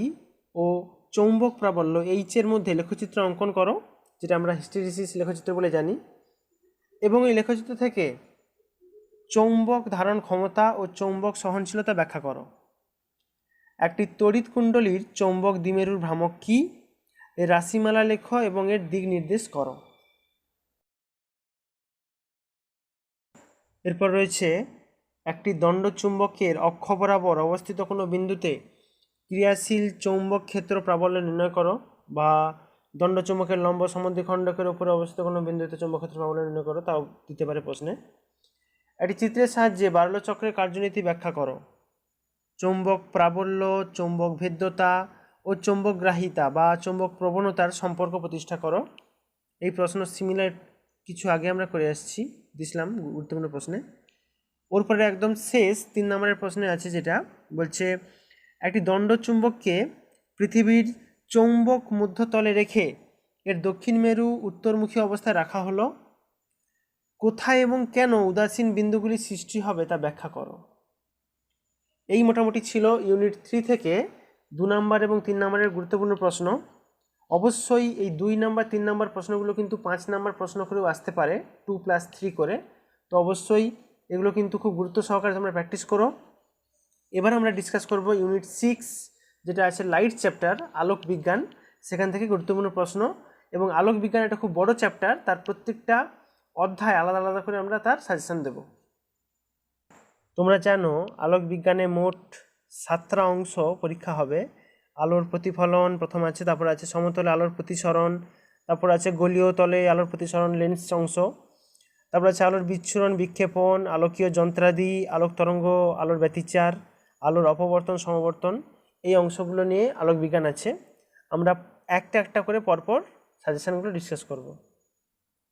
ও চৌম্বক প্রাবল্য এইচ এর মধ্যে লেখচিত্র অঙ্কন করো, যেটা আমরা হিস্টেরিসিস লেখচিত্র বলে জানি। এবং এই লেখচিত্র থেকে চৌম্বক ধারণ ক্ষমতা ও চৌম্বক সহনশীলতা ব্যাখ্যা করো। একটি তড়িৎ কুণ্ডলীর চৌম্বক দ্বিমেরুর ভ্রামক কি? এর রাশিমালা লেখো এবং এর দিক নির্দেশ করো। এরপর রয়েছে একটি দণ্ডচুম্বকের অক্ষ বরাবর অবস্থিত কোনো বিন্দুতে ক্রিয়াশীল চৌম্বক ক্ষেত্র প্রাবল্য নির্ণয় করো। বা দণ্ডচুম্বকের লম্ব সমদ্বিখণ্ডকের উপরে অবস্থিত কোনো বিন্দুতে চৌম্বক ক্ষেত্র প্রাবল্য নির্ণয় করো, তাও দিতে পারে প্রশ্নে। একটি চিত্রের সাহায্যে বার্লো চক্রের কার্যনীতি ব্যাখ্যা করো। চৌম্বক প্রাবল্য, চৌম্বক ভেদ্যতা ও চৌম্বক গ্রাহিতা বা চৌম্বক প্রবণতার সম্পর্ক প্রতিষ্ঠা করো। এই প্রশ্ন সিমিলার কিছু আগে আমরা করে আসছি, দিছিলাম গুরুত্বপূর্ণ প্রশ্নে। ওর পরে একদম শেষ 3 নম্বরের প্রশ্নে আছে, যেটা বলছে একটি দণ্ডচুম্বককে পৃথিবীর চৌম্বক মধ্যতলে রেখে এর দক্ষিণ মেরু উত্তরমুখী অবস্থায় রাখা হলো। কোথায় এবং কেন উদাসীন বিন্দুগুলি সৃষ্টি হবে তা ব্যাখ্যা করো। এই মোটামুটি ছিল ইউনিট 3 থেকে 2 নম্বর এবং 3 নম্বরের গুরুত্বপূর্ণ প্রশ্ন। অবশ্যই এই 2 নম্বর 3 নম্বর প্রশ্নগুলো কিন্তু 5 নম্বর প্রশ্ন করেও আসতে পারে, 2+3 করে। তো অবশ্যই এগুলো কিন্তু খুব গুরুত্ব সহকারে তোমরা প্র্যাকটিস করো। এবার আমরা ডিসকাস করব ইউনিট 6, যেটা আছে লাইট চ্যাপ্টার, আলোক বিজ্ঞান। সেখান থেকে গুরুত্বপূর্ণ প্রশ্ন। এবং আলোক বিজ্ঞান একটা খুব বড় চ্যাপ্টার, তার প্রত্যেকটা অধ্যায় আলাদা আলাদা করে আমরা তার সাজেশন দেব। তোমরা জানো আলোক বিজ্ঞানে মোট 7টা অংশ পরীক্ষা হবে। আলোর প্রতিফলন প্রথম আছে, তারপর আছে সমতলে আলোর প্রতিসরণ, তারপর আছে গলীয় তলে আলোর প্রতিসরণ লেন্স অংশ, তারপর আছে আলোর বিচ্ছুরণ বিক্ষেপণ, আলোকীয় যন্ত্রাদি, আলোক তরঙ্গ, আলোর ব্যতিচার, আলোর অপবর্তন সমাবর্তন। এই অংশগুলো নিয়ে আলোক বিজ্ঞান আছে। আমরা একটা একটা করে পরপর সাজেশনগুলো ডিসকাস করব।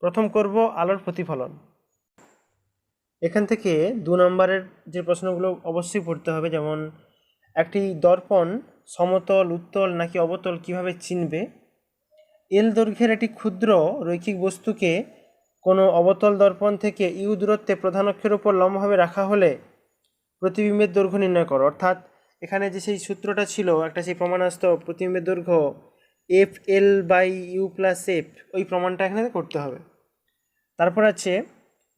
প্রথম করব আলোর প্রতিফলন। এখান থেকে 2 নম্বরের যে প্রশ্নগুলো অবশ্যই পড়তে হবে, যেমন একটি দর্পণ সমতল, উত্তল নাকি অবতল কিভাবে চিনবে? এল দৈর্ঘ্যের একটি ক্ষুদ্র রৈখিক বস্তুকে কোনো অবতল দর্পণ থেকে ইউ দূরত্বে প্রধান অক্ষের উপর লম্বভাবে রাখা হলে প্রতিবিম্বের দৈর্ঘ্য নির্ণয় করো। অর্থাৎ এখানে যে সেই সূত্রটা ছিল, একটা সেই প্রমাণ আসতো প্রতিবিম্বের দৈর্ঘ্য F L by U plus F, ওই প্রমাণটা এখানে করতে হবে। তারপর আছে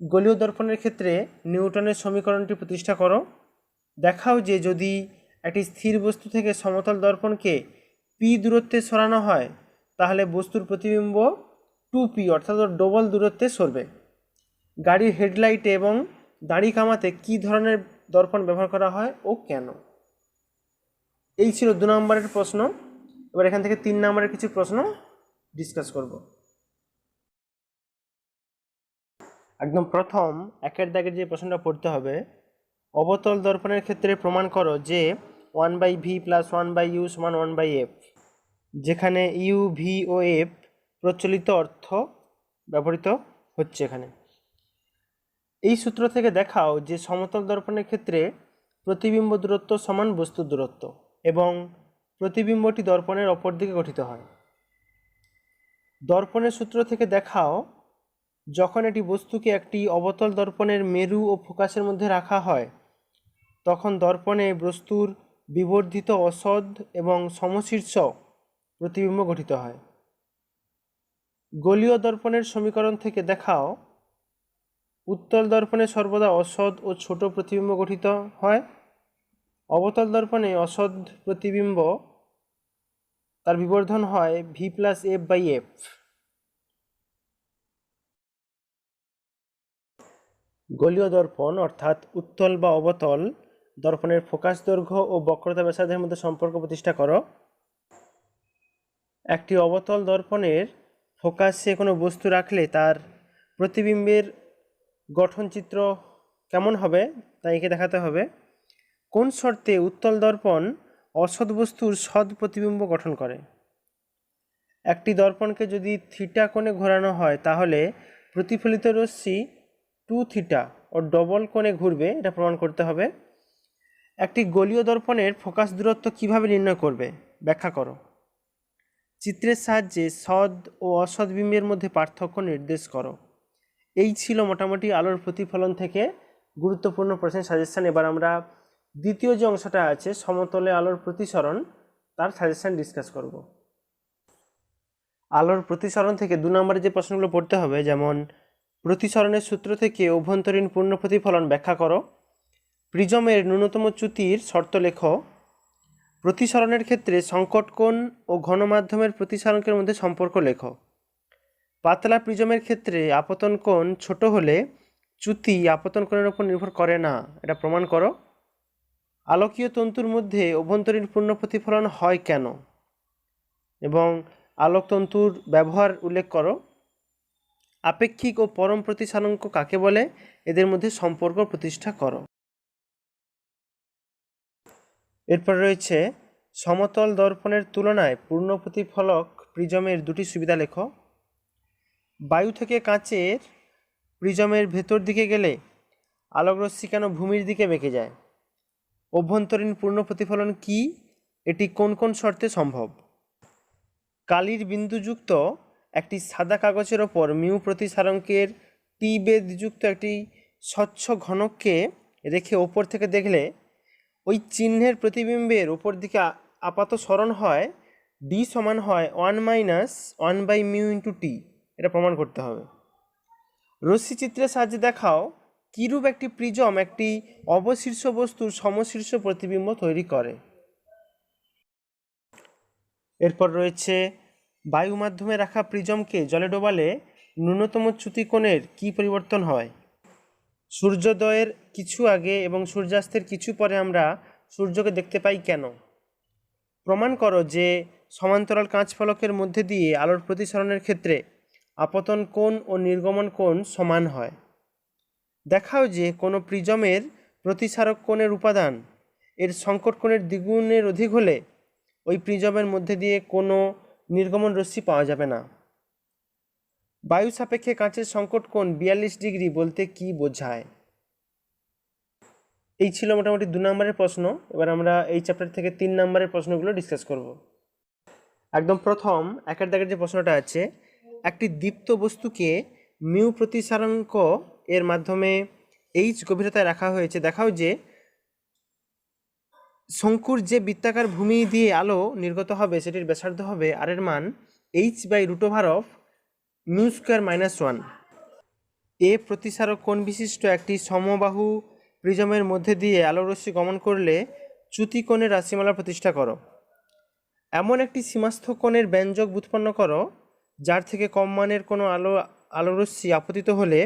গোলীয় দর্পণের ক্ষেত্রে নিউটনের সমীকরণটি প্রতিষ্ঠা করো। দেখাও যে যদি একটি স্থির বস্তু থেকে সমতল দর্পণকে পি দূরত্বে সরানো হয় তাহলে বস্তুর প্রতিবিম্ব 2p অর্থাৎ ডবল দূরত্বে সরবে। গাড়ির হেডলাইটে এবং দাড়ি কামাতে কী ধরনের দর্পণ ব্যবহার করা হয় ও কেন? এই ছিল 2 নম্বরের প্রশ্ন। এবার এখান থেকে 3 নম্বরের কিছু প্রশ্ন ডিসকাস করব। একদম প্রথম একের দাগের যে প্রশ্নটা পড়তে হবে, অবতল দর্পণের ক্ষেত্রে প্রমাণ করো যে 1/v + 1/u = 1/f, যেখানে ইউ, ভি ও এফ প্রচলিত অর্থ ব্যবহৃত হচ্ছে এখানে। এই সূত্র থেকে দেখাও যে সমতল দর্পণের ক্ষেত্রে প্রতিবিম্ব দূরত্ব সমান বস্তুর দূরত্ব এবং প্রতিবিম্বটি দর্পণের অপর দিকে গঠিত হয়। দর্পণের সূত্র থেকে দেখাও যখন একটি বস্তুকে একটি অবতল দর্পণের মেরু ও ফোকাসের মধ্যে রাখা হয় তখন দর্পণে বস্তুর বিবর্ধিত অসদ এবং সমশীর্ষ প্রতিবিম্ব গঠিত হয়। গোলীয় দর্পণের সমীকরণ থেকে দেখাও উত্তল দর্পণে সর্বদা অসদ ও ছোট প্রতিবিম্ব গঠিত হয়। অবতল দর্পণে অসদ প্রতিবিম্ব তার বিবর্ধন হয় v + f/f। গোলীয় দর্পণ অর্থাৎ উত্তল বা অবতল দর্পণের ফোকাস দৈর্ঘ্য ও বক্রতা ব্যাসার্ধের মধ্যে সম্পর্ক প্রতিষ্ঠা করো। একটি অবতল দর্পণের ফোকাসে কোনো বস্তু রাখলে তার প্রতিবিম্বের গঠনচিত্র কেমন হবে তা এঁকে দেখাতে হবে। কোন শর্তে উত্তল দর্পণ অসৎ বস্তুর সৎ প্রতিবিম্ব গঠন করে? একটি দর্পণকে যদি থিটা কোণে ঘোরানো হয় তাহলে প্রতিফলিত রশ্মি 2θ ও ডবল কোণে ঘুরবে, এটা প্রমাণ করতে হবে। একটি গোলীয় দর্পণের ফোকাস দূরত্ব কিভাবে নির্ণয় করবে ব্যাখ্যা করো। চিত্রের সাহায্যে সৎ ও অসৎ বিম্বের মধ্যে পার্থক্য নির্দেশ করো। এই ছিল মোটামুটি আলোর প্রতিফলন থেকে গুরুত্বপূর্ণ প্রশ্নের সাজেশন। এবার আমরা দ্বিতীয় যে অংশটা আছে সমতলে আলোর প্রতিসরণ, তার সাজেশন ডিসকাস করব। আলোর প্রতিসরণ থেকে 2 নম্বরে যে প্রশ্নগুলো পড়তে হবে, যেমন প্রতিসরণের সূত্র থেকে অভ্যন্তরীণ পূর্ণ প্রতিফলন ব্যাখ্যা করো, প্রিজমের ন্যূনতম চ্যুতির শর্ত লেখো, প্রতিসরণের ক্ষেত্রে সংকট কোণ ও ঘনমাধ্যমের প্রতিসরণের মধ্যে সম্পর্ক লেখো, পাতলা প্রিজমের ক্ষেত্রে আপতন কোণ ছোট হলে চ্যুতি আপতন কোণের উপর নির্ভর করে না, এটা প্রমাণ করো। আলোকীয় তন্তুর মধ্যে অভ্যন্তরীণ পূর্ণ প্রতিফলন হয় কেন এবং আলোক তন্তুর ব্যবহার উল্লেখ করো। আপেক্ষিক ও পরম প্রতিসারাঙ্ক কাকে বলে, এদের মধ্যে সম্পর্ক প্রতিষ্ঠা করো। এরপর রয়েছে সমতল দর্পণের তুলনায় পূর্ণ প্রতিফলক প্রিজমের 2টি সুবিধা লেখো। বায়ু থেকে কাচের প্রিজমের ভেতর দিকে গেলে আলোকরশ্মি কেন ভূমির দিকে বেঁকে যায়? অভ্যন্তরীণ পূর্ণ প্রতিফলন কি, এটি কোন কোন শর্তে সম্ভব? কালির বিন্দুযুক্ত একটি সাদা কাগজের ওপর মিউ প্রতিসারাঙ্কের টি বেধযুক্ত একটি স্বচ্ছ ঘনককে রেখে ওপর থেকে দেখলে ওই চিহ্নের প্রতিবিম্বের ওপর দিকে আপাত সরণ হয় ডি সমান হয় 1 - 1/μ × t, এটা প্রমাণ করতে হবে। রশ্মি চিত্রের সাহায্যে দেখাও কিরূপ একটি প্রিজম একটি অবশীর্ষ বস্তুর সমশীর্ষ প্রতিবিম্ব তৈরি করে। এরপর রয়েছে বায়ু মাধ্যমে রাখা প্রিজমকে জলে ডোবালে ন্যূনতম চ্যুতি কোণের কী পরিবর্তন হয়? সূর্যোদয়ের কিছু আগে এবং সূর্যাস্তের কিছু পরে আমরা সূর্যকে দেখতে পাই কেন? প্রমাণ করো যে সমান্তরাল কাঁচ ফলকের মধ্যে দিয়ে আলোর প্রতিসরণের ক্ষেত্রে আপতন কোণ ও নির্গমন কোণ সমান হয়। দেখাও যে কোনো প্রিজমের প্রতিসারক কোণের উপাদান এর সংকট কোণের দ্বিগুণের অধিক হলে ওই প্রিজমের মধ্যে দিয়ে কোনো নির্গমন রশ্মি পাওয়া যাবে না। বায়ু সাপেক্ষে কাঁচের সংকট কোণ 42 ডিগ্রি বলতে কি বোঝায়? এই ছিল মোটামুটি 2 নম্বরের প্রশ্ন। এবার আমরা এই চ্যাপ্টার থেকে 3 নম্বরের প্রশ্নগুলো ডিসকাস করব। একদম প্রথম একের দাগের যে প্রশ্নটা আছে, একটি দীপ্ত বস্তুকে মিউ প্রতিসারাঙ্ক এর মাধ্যমে এইচ গভীরতায় রাখা হয়েছে। দেখাও যে শঙ্কুর যে বৃত্তাকার ভূমি দিয়ে আলো নির্গত হবে সেটির ব্যাসার্ধ হবে আর এর মান h/√(μ²-1)। এ প্রতিসারক কোণ বিশিষ্ট একটি সমবাহু প্রিজমের মধ্যে দিয়ে আলোরশ্মি গমন করলে চ্যুতি কোণের রাশিমালা প্রতিষ্ঠা করো। এমন একটি সীমাস্থ কোণের ব্যঞ্জক উৎপন্ন করো যার থেকে কম মানের কোনো আলোরশ্মি আপতিত হলে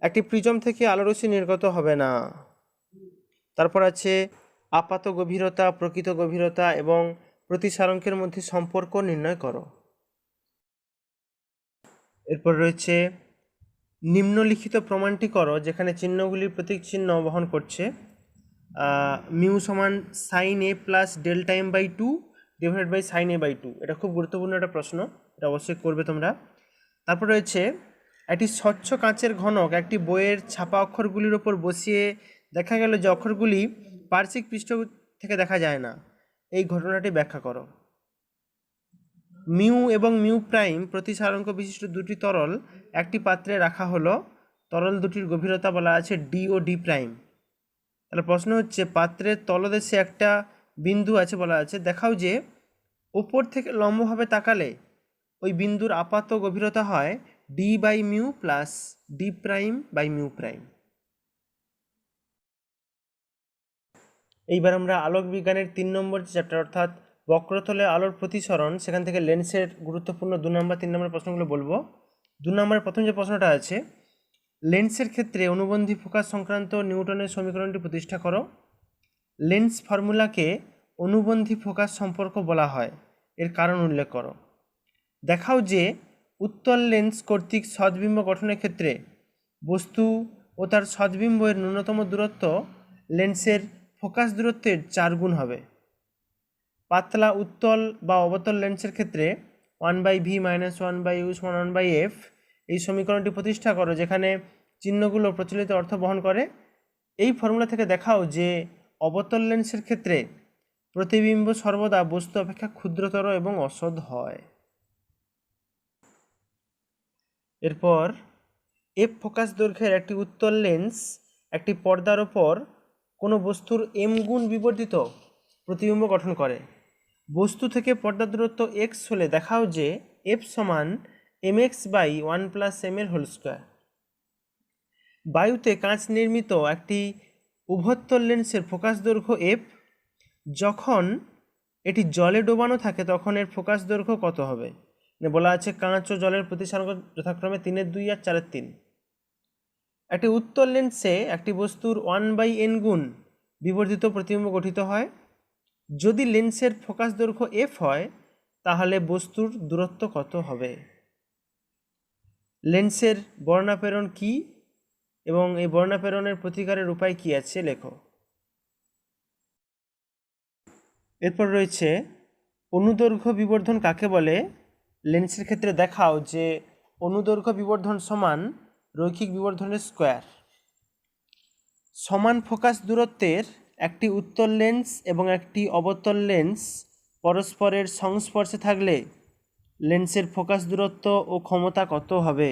একটি প্রিজম থেকে আলোরশ্মি নির্গত হবে না। তারপর আছে আপাত গভীরতা, প্রকৃত গভীরতা এবং প্রতিসারাঙ্কের মধ্যে সম্পর্ক নির্ণয় করো। এরপর রয়েছে নিম্নলিখিত প্রমাণটি করো, যেখানে চিহ্নগুলির প্রতীক চিহ্ন বহন করছে। মিউ সমান sine A plus delta M by 2 divided by sine A by 2। এটা খুব গুরুত্বপূর্ণ একটা প্রশ্ন, এটা অবশ্যই করবে তোমরা। তারপর রয়েছে একটি স্বচ্ছ কাঁচের ঘনক একটি বইয়ের ছাপা অক্ষরগুলির ওপর বসিয়ে দেখা গেল যে অক্ষরগুলি পার্শ্বিক পৃষ্ঠ থেকে দেখা যায় না। এই ঘটনাটি ব্যাখ্যা করো। মিউ এবং মিউ প্রাইম প্রতিসারাঙ্ক বিশিষ্ট দুটি তরল একটি পাত্রে রাখা হলো। তরল দুটির গভীরতা বলা আছে ডি ও ডি প্রাইম। তাহলে প্রশ্ন হচ্ছে, পাত্রের তলদেশে একটা বিন্দু আছে, বলা আছে দেখাও যে ওপর থেকে লম্বভাবে তাকালে ওই বিন্দুর আপাত গভীরতা হয় D by mu plus D prime by mu prime. এইবার আমরা আলোক বিজ্ঞানের 3 নম্বর চ্যাপ্টার অর্থাৎ বক্রতলে আলোর প্রতিসরণ, সেখান থেকে লেন্সের গুরুত্বপূর্ণ 2 নম্বর 3 নম্বর প্রশ্নগুলো বলবো। 2 নম্বরের প্রথম যে প্রশ্নটা আছে, লেন্সের ক্ষেত্রে অনুবন্ধী ফোকাস সংক্রান্ত নিউটনের সমীকরণটি প্রতিষ্ঠা করো। লেন্স ফর্মুলাকে অনুবন্ধী ফোকাস সম্পর্ক বলা হয়, এর কারণ উল্লেখ করো। দেখাও যে উত্তল লেন্স কর্তৃক সদ্বিম্ব গঠনের ক্ষেত্রে বস্তু ও তার সদ্বিম্বের ন্যূনতম দূরত্ব লেন্সের ফোকাস দূরত্বের 4 গুণ হবে। পাতলা উত্তল বা অবতল লেন্সের ক্ষেত্রে 1/v - 1/u = 1/f এই সমীকরণটি প্রতিষ্ঠা করো, যেখানে চিহ্নগুলো প্রচলিত অর্থ বহন করে। এই ফর্মুলা থেকে দেখাও যে অবতল লেন্সের ক্ষেত্রে প্রতিবিম্ব সর্বদা বস্তু অপেক্ষা ক্ষুদ্রতর এবং অসৎ হয়। এরপর এফ ফোকাস দৈর্ঘ্যের একটি উত্তল লেন্স একটি পর্দার ওপর কোনো বস্তুর এম গুণ বিবর্ধিত প্রতিবিম্ব গঠন করে। বস্তু থেকে পর্দার দূরত্ব এক্স হলে দেখাও যে এফ সমান mx/1+m²। বায়ুতে কাঁচ নির্মিত একটি উভত্তল লেন্সের ফোকাস দৈর্ঘ্য এফ। যখন এটি জলে ডোবানো থাকে তখন এর ফোকাস দৈর্ঘ্য কত হবে? বলা আছে কাঁচ ও জলের প্রতিসারাঙ্ক যথাক্রমে 3/2 আর 4/3। একটি উত্তল লেন্সে একটি বস্তুর 1/n গুণ বিবর্ধিত প্রতিবিম্ব গঠিত হয়। যদি লেন্সের ফোকাস দৈর্ঘ্য এফ হয় তাহলে বস্তুর দূরত্ব কত হবে? লেন্সের বর্ণাপেরণ কি এবং এই বর্ণাপেরণের প্রতিকারের উপায় কি আছে লেখো। এরপর রয়েছে অনুদৈর্ঘ্য বিবর্ধন কাকে বলে? লেন্সের ক্ষেত্রে দেখাও যে অনুদৈর্ঘ্য বিবর্ধন সমান রৈখিক বিবর্ধনের স্কোয়ার। সমান ফোকাস দূরত্বের একটি উত্তল লেন্স এবং একটি অবতল লেন্স পরস্পরের সংস্পর্শে থাকলে লেন্সের ফোকাস দূরত্ব ও ক্ষমতা কত হবে?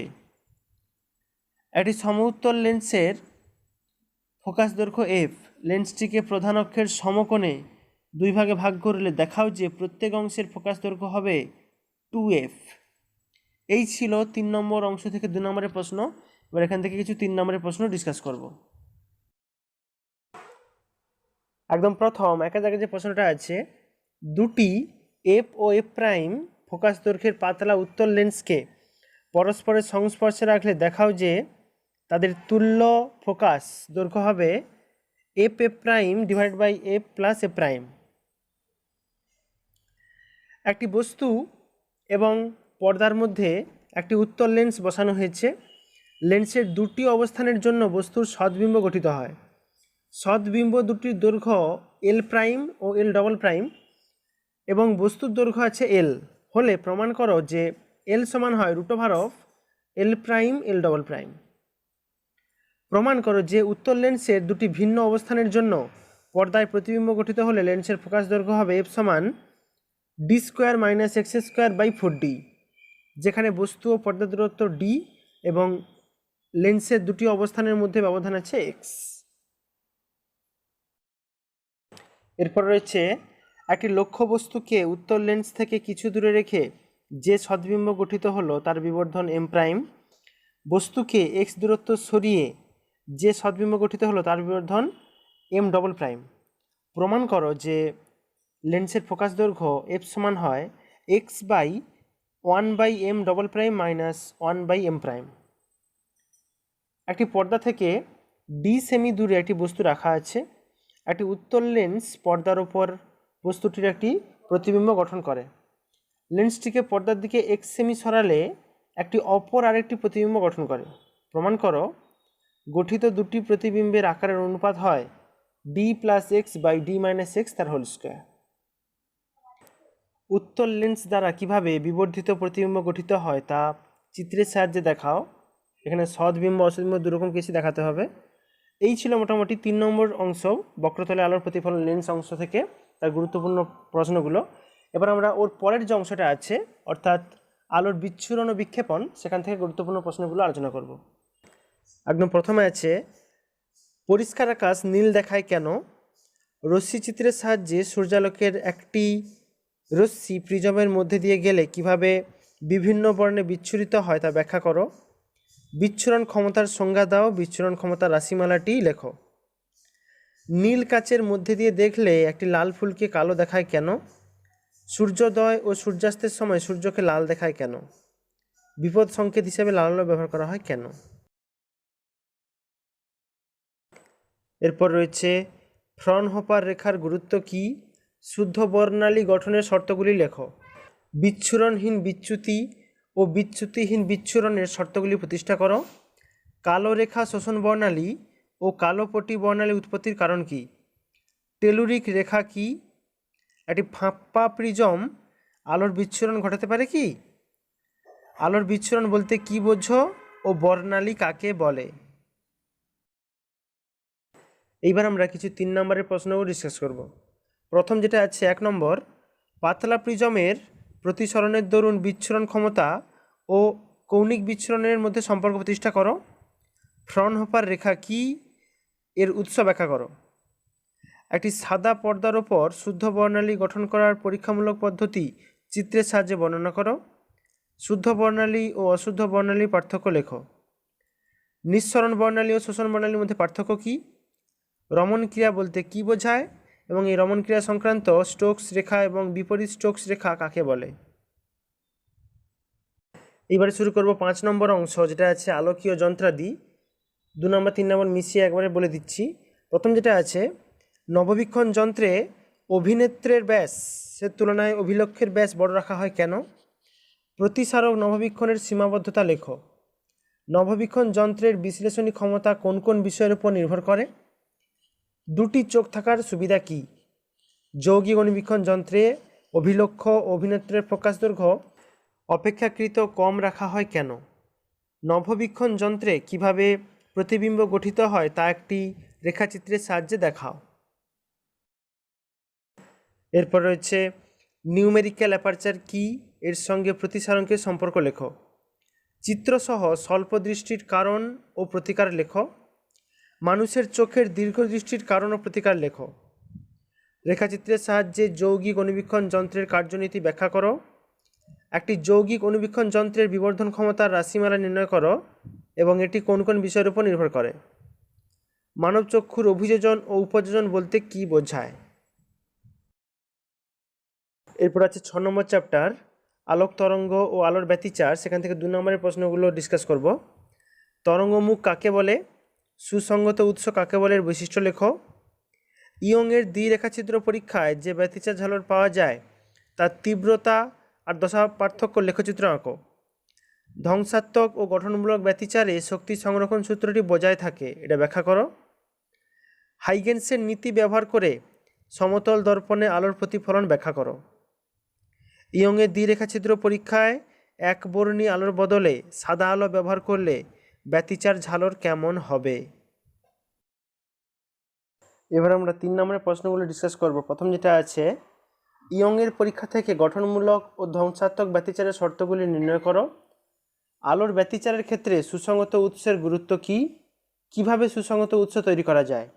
একটি সমউত্তল লেন্সের ফোকাস দৈর্ঘ্য এফ। লেন্সটিকে প্রধান অক্ষের সমকোণে 2 ভাগে ভাগ করলে দেখাও যে প্রত্যেক অংশের ফোকাস দৈর্ঘ্য হবে 2f। এই ছিল 3 নম্বর অংশ থেকে 2 নম্বরের প্রশ্ন। এবার এখান থেকে কিছু 3 নম্বরের প্রশ্ন ডিসকাস করব। একদম প্রথম একের দাগে যে প্রশ্নটা আছে, দুটি এফ ও এফ প্রাইম ফোকাস দৈর্ঘ্যের পাতলা উত্তল লেন্সকে পরস্পরের সংস্পর্শে রাখলে দেখাও যে তাদের তুল্য ফোকাস দৈর্ঘ্য হবে F F prime divided by F plus F prime. একটি বস্তু এবং পর্দার মধ্যে একটি উত্তল লেন্স বসানো হয়েছে। লেন্সের দুটি অবস্থানের জন্য বস্তুর সদ্বিম্ব গঠিত হয়। সদ্বিম্ব দুটির দৈর্ঘ্য এল প্রাইম ও এল ডবল প্রাইম এবং বস্তুর দৈর্ঘ্য আছে এল হলে প্রমাণ করো যে এল সমান হয় √(L prime L double prime). প্রমাণ করো যে উত্তল লেন্সের দুটি ভিন্ন অবস্থানের জন্য পর্দায় প্রতিবিম্ব গঠিত হলে লেন্সের ফোকাস দৈর্ঘ্য হবে f সমান d² - x²/4d, যেখানে বস্তু ও পর্দার দূরত্ব d এবং লেন্সের দুটি অবস্থানের মধ্যে ব্যবধান আছে x। এরপর রয়েছে একটি লক্ষ্য বস্তুকে উত্তল লেন্স থেকে কিছু দূরে রেখে যে সদ্বিম্ব গঠিত হলো তার বিবর্ধন m', বস্তুকে x দূরত্ব সরিয়ে যে সদ্বিম্ব গঠিত হলো তার বিবর্ধন m'। প্রমাণ করো যে লেন্সের ফোকাস দৈর্ঘ্য f সমান হয় x/1/m'- 1/m'। একটি পর্দা থেকে d সেমি দূরে একটি বস্তু রাখা আছে। একটি উত্তল লেন্স পর্দার ওপর বস্তুটির একটি প্রতিবিম্ব গঠন করে। লেন্সটিকে পর্দার দিকে x সেমি সরালে একটি অপর আরেকটি প্রতিবিম্ব গঠন করে। প্রমাণ করো গঠিত দুটি প্রতিবিম্বের আকারের অনুপাত হয় d + x/d - x তার হোল স্কয়ার। উত্তল লেন্স দ্বারা কিভাবে বিবর্ধিত প্রতিবিম্ব গঠিত হয় তা চিত্রের সাহায্যে দেখাও। এখানে সদ্বিম্ব অসদ্বিম্ব দুরকম কিছু দেখাতে হবে। এই ছিল মোটামুটি 3 নম্বর অংশ, বক্রতলে আলোর প্রতিফলন লেন্স অংশ থেকে তার গুরুত্বপূর্ণ প্রশ্নগুলো। এবার আমরা ওর পরের যে অংশটা আছে অর্থাৎ আলোর বিচ্ছুরণ ও বিক্ষেপণ, সেখান থেকে গুরুত্বপূর্ণ প্রশ্নগুলো আলোচনা করব। একদম প্রথমে আছে পরিষ্কার আকাশ নীল দেখায় কেন? রশ্মিচিত্রের সাহায্যে সূর্যালোকের একটি রশ্মি প্রিজমের মধ্যে দিয়ে গেলে কিভাবে বিভিন্ন বর্ণে বিচ্ছুরিত হয় তা ব্যাখ্যা করো। বিচ্ছুরণ ক্ষমতার সংজ্ঞা দাও। বিচ্ছুরণ ক্ষমতার রাশিমালাটি লেখো। নীল কাচের মধ্যে দিয়ে দেখলে একটি লাল ফুলকে কালো দেখায় কেন? সূর্যোদয় ও সূর্যাস্তের সময় সূর্যকে লাল দেখায় কেন? বিপদ সংকেত হিসেবে লাল আলো ব্যবহার করা হয় কেন? এরপর রয়েছে ফ্রনহোফার রেখার গুরুত্ব কী? শুদ্ধ বর্ণালী গঠনের শর্তগুলি লেখো। বিচ্ছুরণহীন বিচ্যুতি ও বিচ্যুতিহীন বিচ্ছুরণের শর্তগুলি প্রতিষ্ঠা করো। কালো রেখা শোষণ বর্ণালী ও কালো পটি বর্ণালী উৎপত্তির কারণ কী? টেলুরিক রেখা কী? একটি ফাঁপা প্রিজম আলোর বিচ্ছুরণ ঘটাতে পারে কি? আলোর বিচ্ছুরণ বলতে কি বোঝো ও বর্ণালী কাকে বলে? এইবার আমরা কিছু 3 নম্বরের প্রশ্নও ডিসকাস করব। প্রথম যেটা আছে 1 নম্বর, পাতলা প্রিজমের প্রতিসরণের দরুন বিচ্ছুরণ ক্ষমতা ও কৌণিক বিচ্ছুরণের মধ্যে সম্পর্ক প্রতিষ্ঠা করো। ফ্রনহোফার রেখা কি? এর উৎস ব্যাখ্যা করো। একটি সাদা পর্দার ওপর শুদ্ধ বর্ণালী গঠন করার পরীক্ষামূলক পদ্ধতি চিত্রের সাহায্যে বর্ণনা করো। শুদ্ধ বর্ণালী ও অশুদ্ধ বর্ণালীর পার্থক্য লেখো। নিঃসরণ বর্ণালী ও শোষণ বর্ণালীর মধ্যে পার্থক্য কী? রমণ ক্রিয়া বলতে কী বোঝায় এবং এই রমণ ক্রিয়া সংক্রান্ত স্টোকস রেখা এবং বিপরীত স্টোকস রেখা কাকে বলে? এবারে শুরু করব 5 নম্বর অংশ, যেটা আছে আলোকীয় যন্ত্রাদি। 2 নম্বর 3 নম্বর মিশিয়ে একবারে বলে দিচ্ছি। প্রথম যেটা আছে, নববীক্ষণ যন্ত্রে অভিনেত্রের ব্যাসের তুলনায় অভিলক্ষের ব্যাস বড় রাখা হয় কেন? প্রতিসারক নববীক্ষণের সীমাবদ্ধতা লেখো। নববীক্ষণ যন্ত্রের বিশ্লেষণী ক্ষমতা কোন কোন বিষয়ের উপর নির্ভর করে? দুটি চোখ থাকার সুবিধা কী? যৌগিক অণুবীক্ষণ যন্ত্রে অভিলক্ষ ও অভিনেত্রের ফোকাস দৈর্ঘ্য অপেক্ষাকৃত কম রাখা হয় কেন? নববীক্ষণ যন্ত্রে কিভাবে প্রতিবিম্ব গঠিত হয় তা একটি রেখাচিত্রের সাহায্যে দেখাও। এরপর রয়েছে নিউমেরিক্যাল অ্যাপারচার কি? এর সঙ্গে প্রতিসারণের সম্পর্ক লেখো। চিত্রসহ স্বল্প দৃষ্টির কারণ ও প্রতিকার লেখো। মানুষের চোখের দীর্ঘদৃষ্টির কারণ ও প্রতিকার লেখো। রেখাচিত্রের সাহায্যে যৌগিক অণুবীক্ষণ যন্ত্রের কার্যনীতি ব্যাখ্যা করো। একটি যৌগিক অণুবীক্ষণ যন্ত্রের বিবর্ধন ক্ষমতার রাশিমালা নির্ণয় করো এবং এটি কোন কোন বিষয়ের উপর নির্ভর করে? মানব চক্ষুর অভিযোজন ও উপযোজন বলতে কি বোঝায়? এরপর আছে 6 নম্বর চ্যাপ্টার আলোক তরঙ্গ ও আলোর ব্যতিচার। সেখান থেকে 2 নম্বরের প্রশ্নগুলো ডিসকাস করব। তরঙ্গমুখ কাকে বলে? সুসংগত উৎস কাকে বলে? এর বৈশিষ্ট্য লেখো। ইয়ংয়ের দ্বিরেখাছিদ্র পরীক্ষায় যে ব্যতিচার ঝালর পাওয়া যায় তার তীব্রতা আর দশা পার্থক্য লেখচিত্র আঁকো। ধ্বংসাত্মক ও গঠনমূলক ব্যতিচারে শক্তি সংরক্ষণ সূত্রটি বজায় থাকে, এটা ব্যাখ্যা করো। হাইগেন্সের নীতি ব্যবহার করে সমতল দর্পণে আলোর প্রতিফলন ব্যাখ্যা করো। ইয়ংয়ের দ্বিরেখাছিদ্র পরীক্ষায় একবর্ণী আলোর বদলে সাদা আলো ব্যবহার করলে ব্যতিচার ঝালর কেমন হবে? এবার আমরা 3 নম্বরের প্রশ্নগুলো ডিসকাস করব। প্রথম যেটা আছে, ইয়ংয়ের পরীক্ষা থেকে গঠনমূলক ও ধ্বংসাত্মক ব্যতিচারের শর্তগুলি নির্ণয় করো। আলোর ব্যতিচারের ক্ষেত্রে সুসংগত উৎসের গুরুত্ব কী? কিভাবে সুসংগত উৎস তৈরি করা যায়?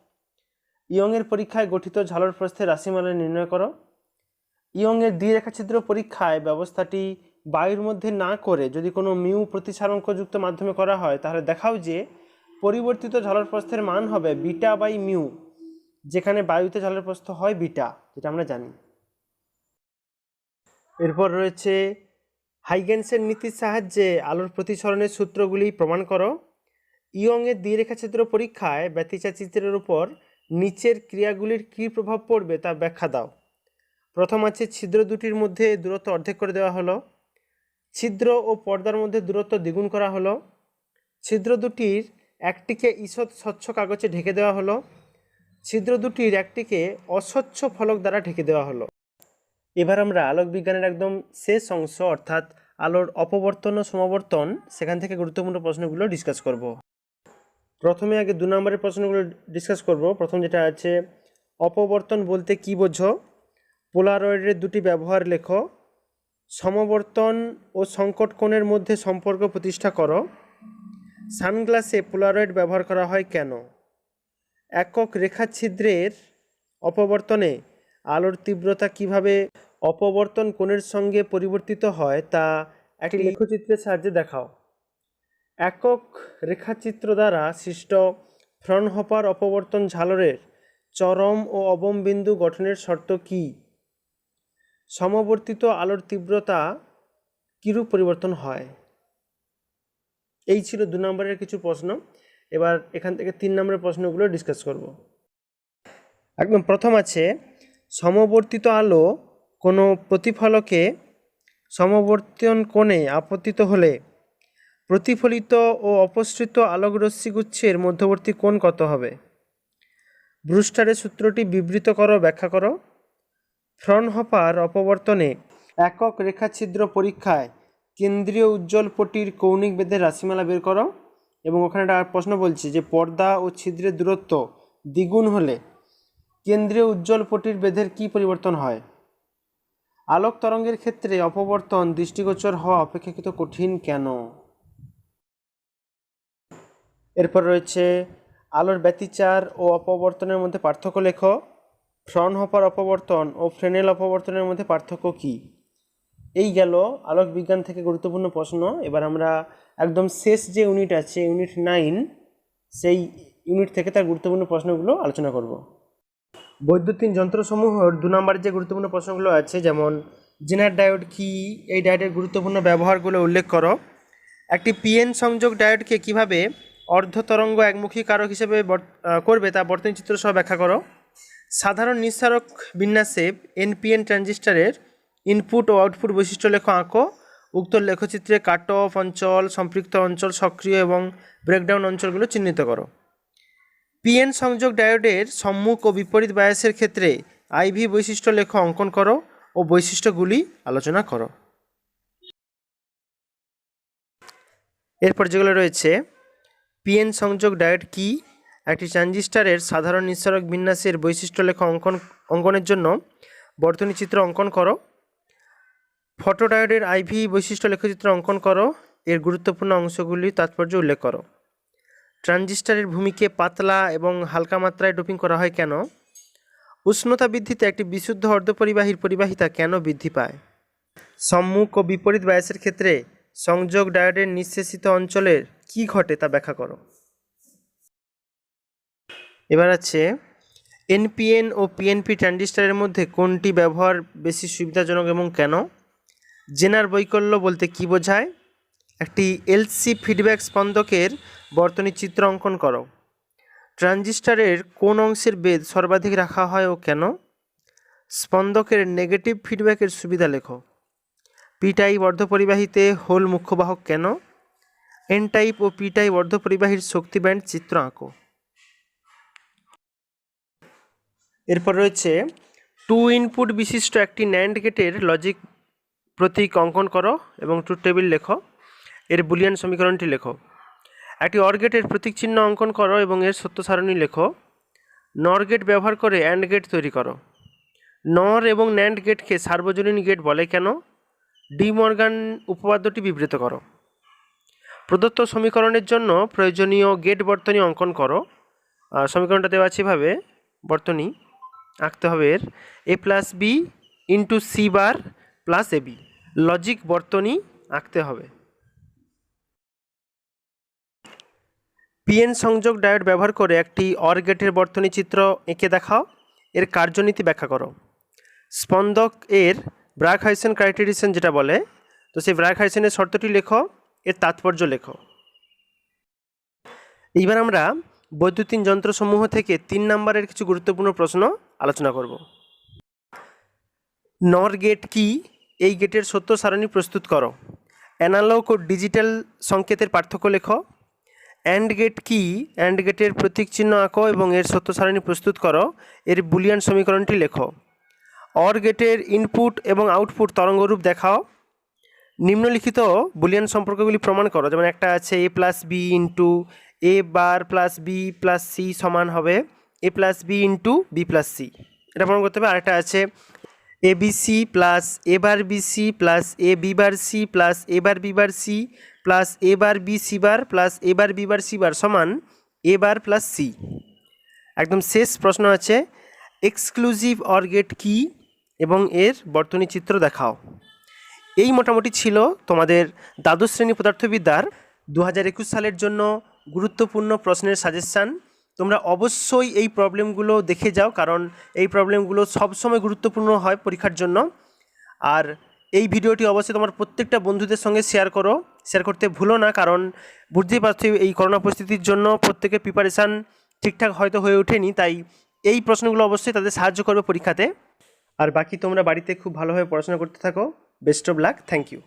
ইয়ংয়ের পরীক্ষায় গঠিত ঝালর প্রস্থের রাশিমালা নির্ণয় করো। ইয়ংয়ের দ্বিরেখাছিদ্র পরীক্ষায় ব্যবস্থাটি বায়ুর মধ্যে না করে যদি কোনো মিউ প্রতিসারাঙ্কযুক্ত মাধ্যমে করা হয়, তাহলে দেখাও যে পরিবর্তিত ঝালর প্রস্থের মান হবে বিটা বাই মিউ, যেখানে বায়ুতে ঝালর প্রস্থ হয় বিটা, যেটা আমরা জানি। এরপর রয়েছে হাইগেন্সের নীতির সাহায্যে আলোর প্রতিসরণের সূত্রগুলি প্রমাণ করো। ইয়ংয়ের দ্বিরেখাছিদ্র পরীক্ষায় ব্যতিচার চিত্রের উপর নিচের ক্রিয়াগুলির কী প্রভাব পড়বে তা ব্যাখ্যা দাও। প্রথম আছে, ছিদ্র দুটির মধ্যে দূরত্ব অর্ধেক করে দেওয়া হলো। ছিদ্র ও পর্দার মধ্যে দূরত্ব দ্বিগুণ করা হলো। ছিদ্র দুটির একটিকে ঈষৎ স্বচ্ছ কাগজে ঢেকে দেওয়া হলো। ছিদ্র দুটির একটিকে অস্বচ্ছ ফলক দ্বারা ঢেকে দেওয়া হলো। এবার আমরা আলোক বিজ্ঞানের একদম শেষ অংশ, অর্থাৎ আলোর অপবর্তন ও সমাবর্তন, সেখান থেকে গুরুত্বপূর্ণ প্রশ্নগুলো ডিসকাস করব। প্রথমে আগে 2 নম্বরের প্রশ্নগুলো ডিসকাস করব। প্রথম যেটা আছে, অপবর্তন বলতে কি বোঝো? পোলারয়েডের দুটি ব্যবহার লেখো। সমবর্তন ও সংকট কোণের মধ্যে সম্পর্ক প্রতিষ্ঠা করো। সানগ্লাসে পোলারয়েড ব্যবহার করা হয় কেন? একক রেখাছিদ্রের অপবর্তনে আলোর তীব্রতা কিভাবে অপবর্তন কোণের সঙ্গে পরিবর্তিত হয় তা একটি লেখচিত্রের সাহায্যে দেখাও। একক রেখাচিত্র দ্বারা সৃষ্ট ফ্রনহপার অপবর্তন ঝালরের চরম ও অবম বিন্দু গঠনের শর্ত কী? সমবর্তিত আলোর তীব্রতা কিরূপ পরিবর্তন হয়? এই ছিল 2 নম্বরের কিছু প্রশ্ন। এবার এখান থেকে 3 নম্বরের প্রশ্নগুলো ডিসকাস করব। একদম প্রথম আছে, সমবর্তিত আলো কোনো প্রতিফলকে সমবর্তন কোণে আপতিত হলে প্রতিফলিত ও অপসৃত আলোকরশ্মিগুচ্ছের মধ্যবর্তী কোণ কত হবে? ব্রুস্টারের সূত্রটি বিবৃত করো, ব্যাখ্যা করো। ফ্রনহপার অপবর্তনে একক রেখাছিদ্র পরীক্ষায় কেন্দ্রীয় উজ্জ্বল পটির কৌণিক বেধের রাশিমালা বের করো। এবং ওখানে একটা প্রশ্ন বলছি যে পর্দা ও ছিদ্রের দূরত্ব দ্বিগুণ হলে কেন্দ্রীয় উজ্জ্বল পটির বেধের কী পরিবর্তন হয়? আলোক তরঙ্গের ক্ষেত্রে অপবর্তন দৃষ্টিগোচর হওয়া অপেক্ষাকৃত কঠিন কেন? এরপর রয়েছে, আলোর ব্যতিচার ও অপবর্তনের মধ্যে পার্থক্য লেখো। ফ্রনহপার অপবর্তন ও ফ্রেনেল অপবর্তনের মধ্যে পার্থক্য কী? এই গেল আলোক বিজ্ঞান থেকে গুরুত্বপূর্ণ প্রশ্ন। এবার আমরা একদম শেষ যে ইউনিট আছে, ইউনিট 9, সেই ইউনিট থেকে তার গুরুত্বপূর্ণ প্রশ্নগুলো আলোচনা করব। বৈদ্যুতিন যন্ত্রসমূহের 2 নম্বরের যে গুরুত্বপূর্ণ প্রশ্নগুলো আছে, যেমন জেনার ডায়োড কী, এই ডায়োডের গুরুত্বপূর্ণ ব্যবহারগুলো উল্লেখ করো। একটি পিএন সংযোগ ডায়োডকে কিভাবে অর্ধতরঙ্গ একমুখী কারক হিসেবে করবে তা বর্তনী চিত্র সহ ব্যাখ্যা করো। সাধারণ নিঃসারক বিন্যাসে এনপিএন ট্রানজিস্টরের ইনপুট ও আউটপুট বৈশিষ্ট্য লেখ, আঁকো। উক্ত লেখচিত্রে কাট অফ অঞ্চল, সম্পৃক্ত অঞ্চল, সক্রিয় এবং ব্রেকডাউন অঞ্চলগুলো চিহ্নিত করো। পিএন সংযোগ ডায়োডের সম্মুখ ও বিপরীত বায়াসের ক্ষেত্রে আইভি বৈশিষ্ট্য লেখ, অঙ্কন করো ও বৈশিষ্ট্যগুলি আলোচনা করো। এরপর যেগুলো রয়েছে, পিএন সংযোগ ডায়োড কি? একটি ট্রানজিস্টরের সাধারণ নিঃসারক বিন্যাসের বৈশিষ্ট্য লেখ, অঙ্কনের জন্য বর্তনী চিত্র অঙ্কন করো। ফটোডায়োডের আইভি বৈশিষ্ট্য লেখচিত্র অঙ্কন করো, এর গুরুত্বপূর্ণ অংশগুলি তাৎপর্য উল্লেখ করো। ট্রানজিস্টরের ভূমিকে পাতলা এবং হালকা মাত্রায় ডোপিং করা হয় কেন? উষ্ণতা বৃদ্ধিতে একটি বিশুদ্ধ অর্ধপরিবাহীর পরিবাহিতা কেন বৃদ্ধি পায়? সম্মুখ ও বিপরীত বায়াসের ক্ষেত্রে সংযোগ ডায়োডের নিঃশেষিত অঞ্চলের কি ঘটে তা ব্যাখ্যা করো। এবার আছে, এনপিএন ও পিএনপি ট্রানজিস্টরের মধ্যে কোনটি ব্যবহার বেশি সুবিধাজনক এবং কেন? জেনার বৈকল্য বলতে কি বোঝায়? একটি এলসি ফিডব্যাক স্পন্দকের বর্তনী চিত্র অঙ্কন করো। ট্রানজিস্টরের কোন অংশের বেধ সর্বাধিক রাখা হয় ও কেন? স্পন্দকের নেগেটিভ ফিডব্যাকের সুবিধা লেখো। পি টাইপ অর্ধপরিবাহীতে হোল মুখ্য বাহক কেন? এন টাইপ ও পি টাইপ অর্ধপরিবাহীর শক্তি ব্যান্ড চিত্র আঁকো। এরপর রয়েছে, 2 ইনপুট বিশিষ্ট একটি ন্যান্ড গেটের লজিক প্রতীক অঙ্কন করো এবং ট্রুথ টেবিল লেখো। এর বুলিয়ান সমীকরণটি লেখো। একটি অর গেটের প্রতীক চিহ্ন অঙ্কন করো এবং এর সত্য সারণী লেখো। নর গেট ব্যবহার করে অ্যান্ড গেট তৈরি করো। নর এবং ন্যান্ড গেটকে সার্বজনীন গেট বলে কেন? ডি মর্গান উপপাদ্যটি বিবৃত করো। প্রদত্ত সমীকরণের জন্য প্রয়োজনীয় গেট বর্তনী অঙ্কন করো। সমীকরণটা দেওয়া আছে এভাবে, বর্তনী আঁকতে হবে এর A plus B into C bar plus A B, logic বর্তনী আঁকতে হবে। পিএন সংযোগ ডায়োড ব্যবহার করে একটি অর গেটের বর্তনী চিত্র এঁকে দেখাও, এর কার্যনীতি ব্যাখ্যা করো। স্পন্দক এর ব্রাগ হাইসেন ক্রাইটেরিয়ান যেটা বলে, তো সেই ব্রাগ হাইসেনের শর্তটি লেখো, এর তাৎপর্য লেখো। এইবার আমরা বৈদ্যুতিন যন্ত্রসমূহ থেকে 3 নম্বরের কিছু গুরুত্বপূর্ণ প্রশ্ন আলোচনা করব। নর গেট কি? এই গেটের সত্য সারণী প্রস্তুত করো। অ্যানালগ ও ডিজিটাল সংকেতের পার্থক্য লেখো। অ্যান্ড গেট কি? অ্যান্ড গেটের প্রতীক চিহ্ন আঁকো এবং এর সত্য সারণী প্রস্তুত করো, এর বুলিয়ান সমীকরণটি লেখো। অর গেটের ইনপুট এবং আউটপুট তরঙ্গরূপ দেখাও। নিম্নলিখিত বুলিয়ান সম্পর্কগুলি প্রমাণ করো, যেমন একটা আছে A plus B into A bar plus B plus C সমান হবে A plus B into B plus C, এটা প্রমাণ করতে হবে। আরেকটা আছে A B C plus A bar B C plus A B bar C plus A bar B bar C plus A bar B C bar plus A bar B bar C bar সমান এ বার প্লাস সি। একদম শেষ প্রশ্ন আছে এক্সক্লুসিভ অর গেট কি এবং এর বর্তনী চিত্র দেখাও। এই মোটামুটি ছিল তোমাদের দ্বাদশ শ্রেণী পদার্থবিদ্যার 2021 সালের জন্য গুরুত্বপূর্ণ প্রশ্নের সাজেশান। তোমরা অবশ্যই এই প্রবলেমগুলো দেখে যাও, কারণ এই প্রবলেমগুলো সবসময় গুরুত্বপূর্ণ হয় পরীক্ষার জন্য। আর এই ভিডিওটি অবশ্যই তোমার প্রত্যেকটা বন্ধুদের সঙ্গে শেয়ার করো, শেয়ার করতে ভুলো না, কারণ বুঝতেই পারছো এই করোনা পরিস্থিতির জন্য প্রত্যেকের প্রিপারেশান ঠিকঠাক হয়তো হয়ে ওঠেনি, তাই এই প্রশ্নগুলো অবশ্যই তাদের সাহায্য করবে পরীক্ষাতে। আর বাকি তোমরা বাড়িতে খুব ভালোভাবে পড়াশোনা করতে থাকো। Best of luck, thank you.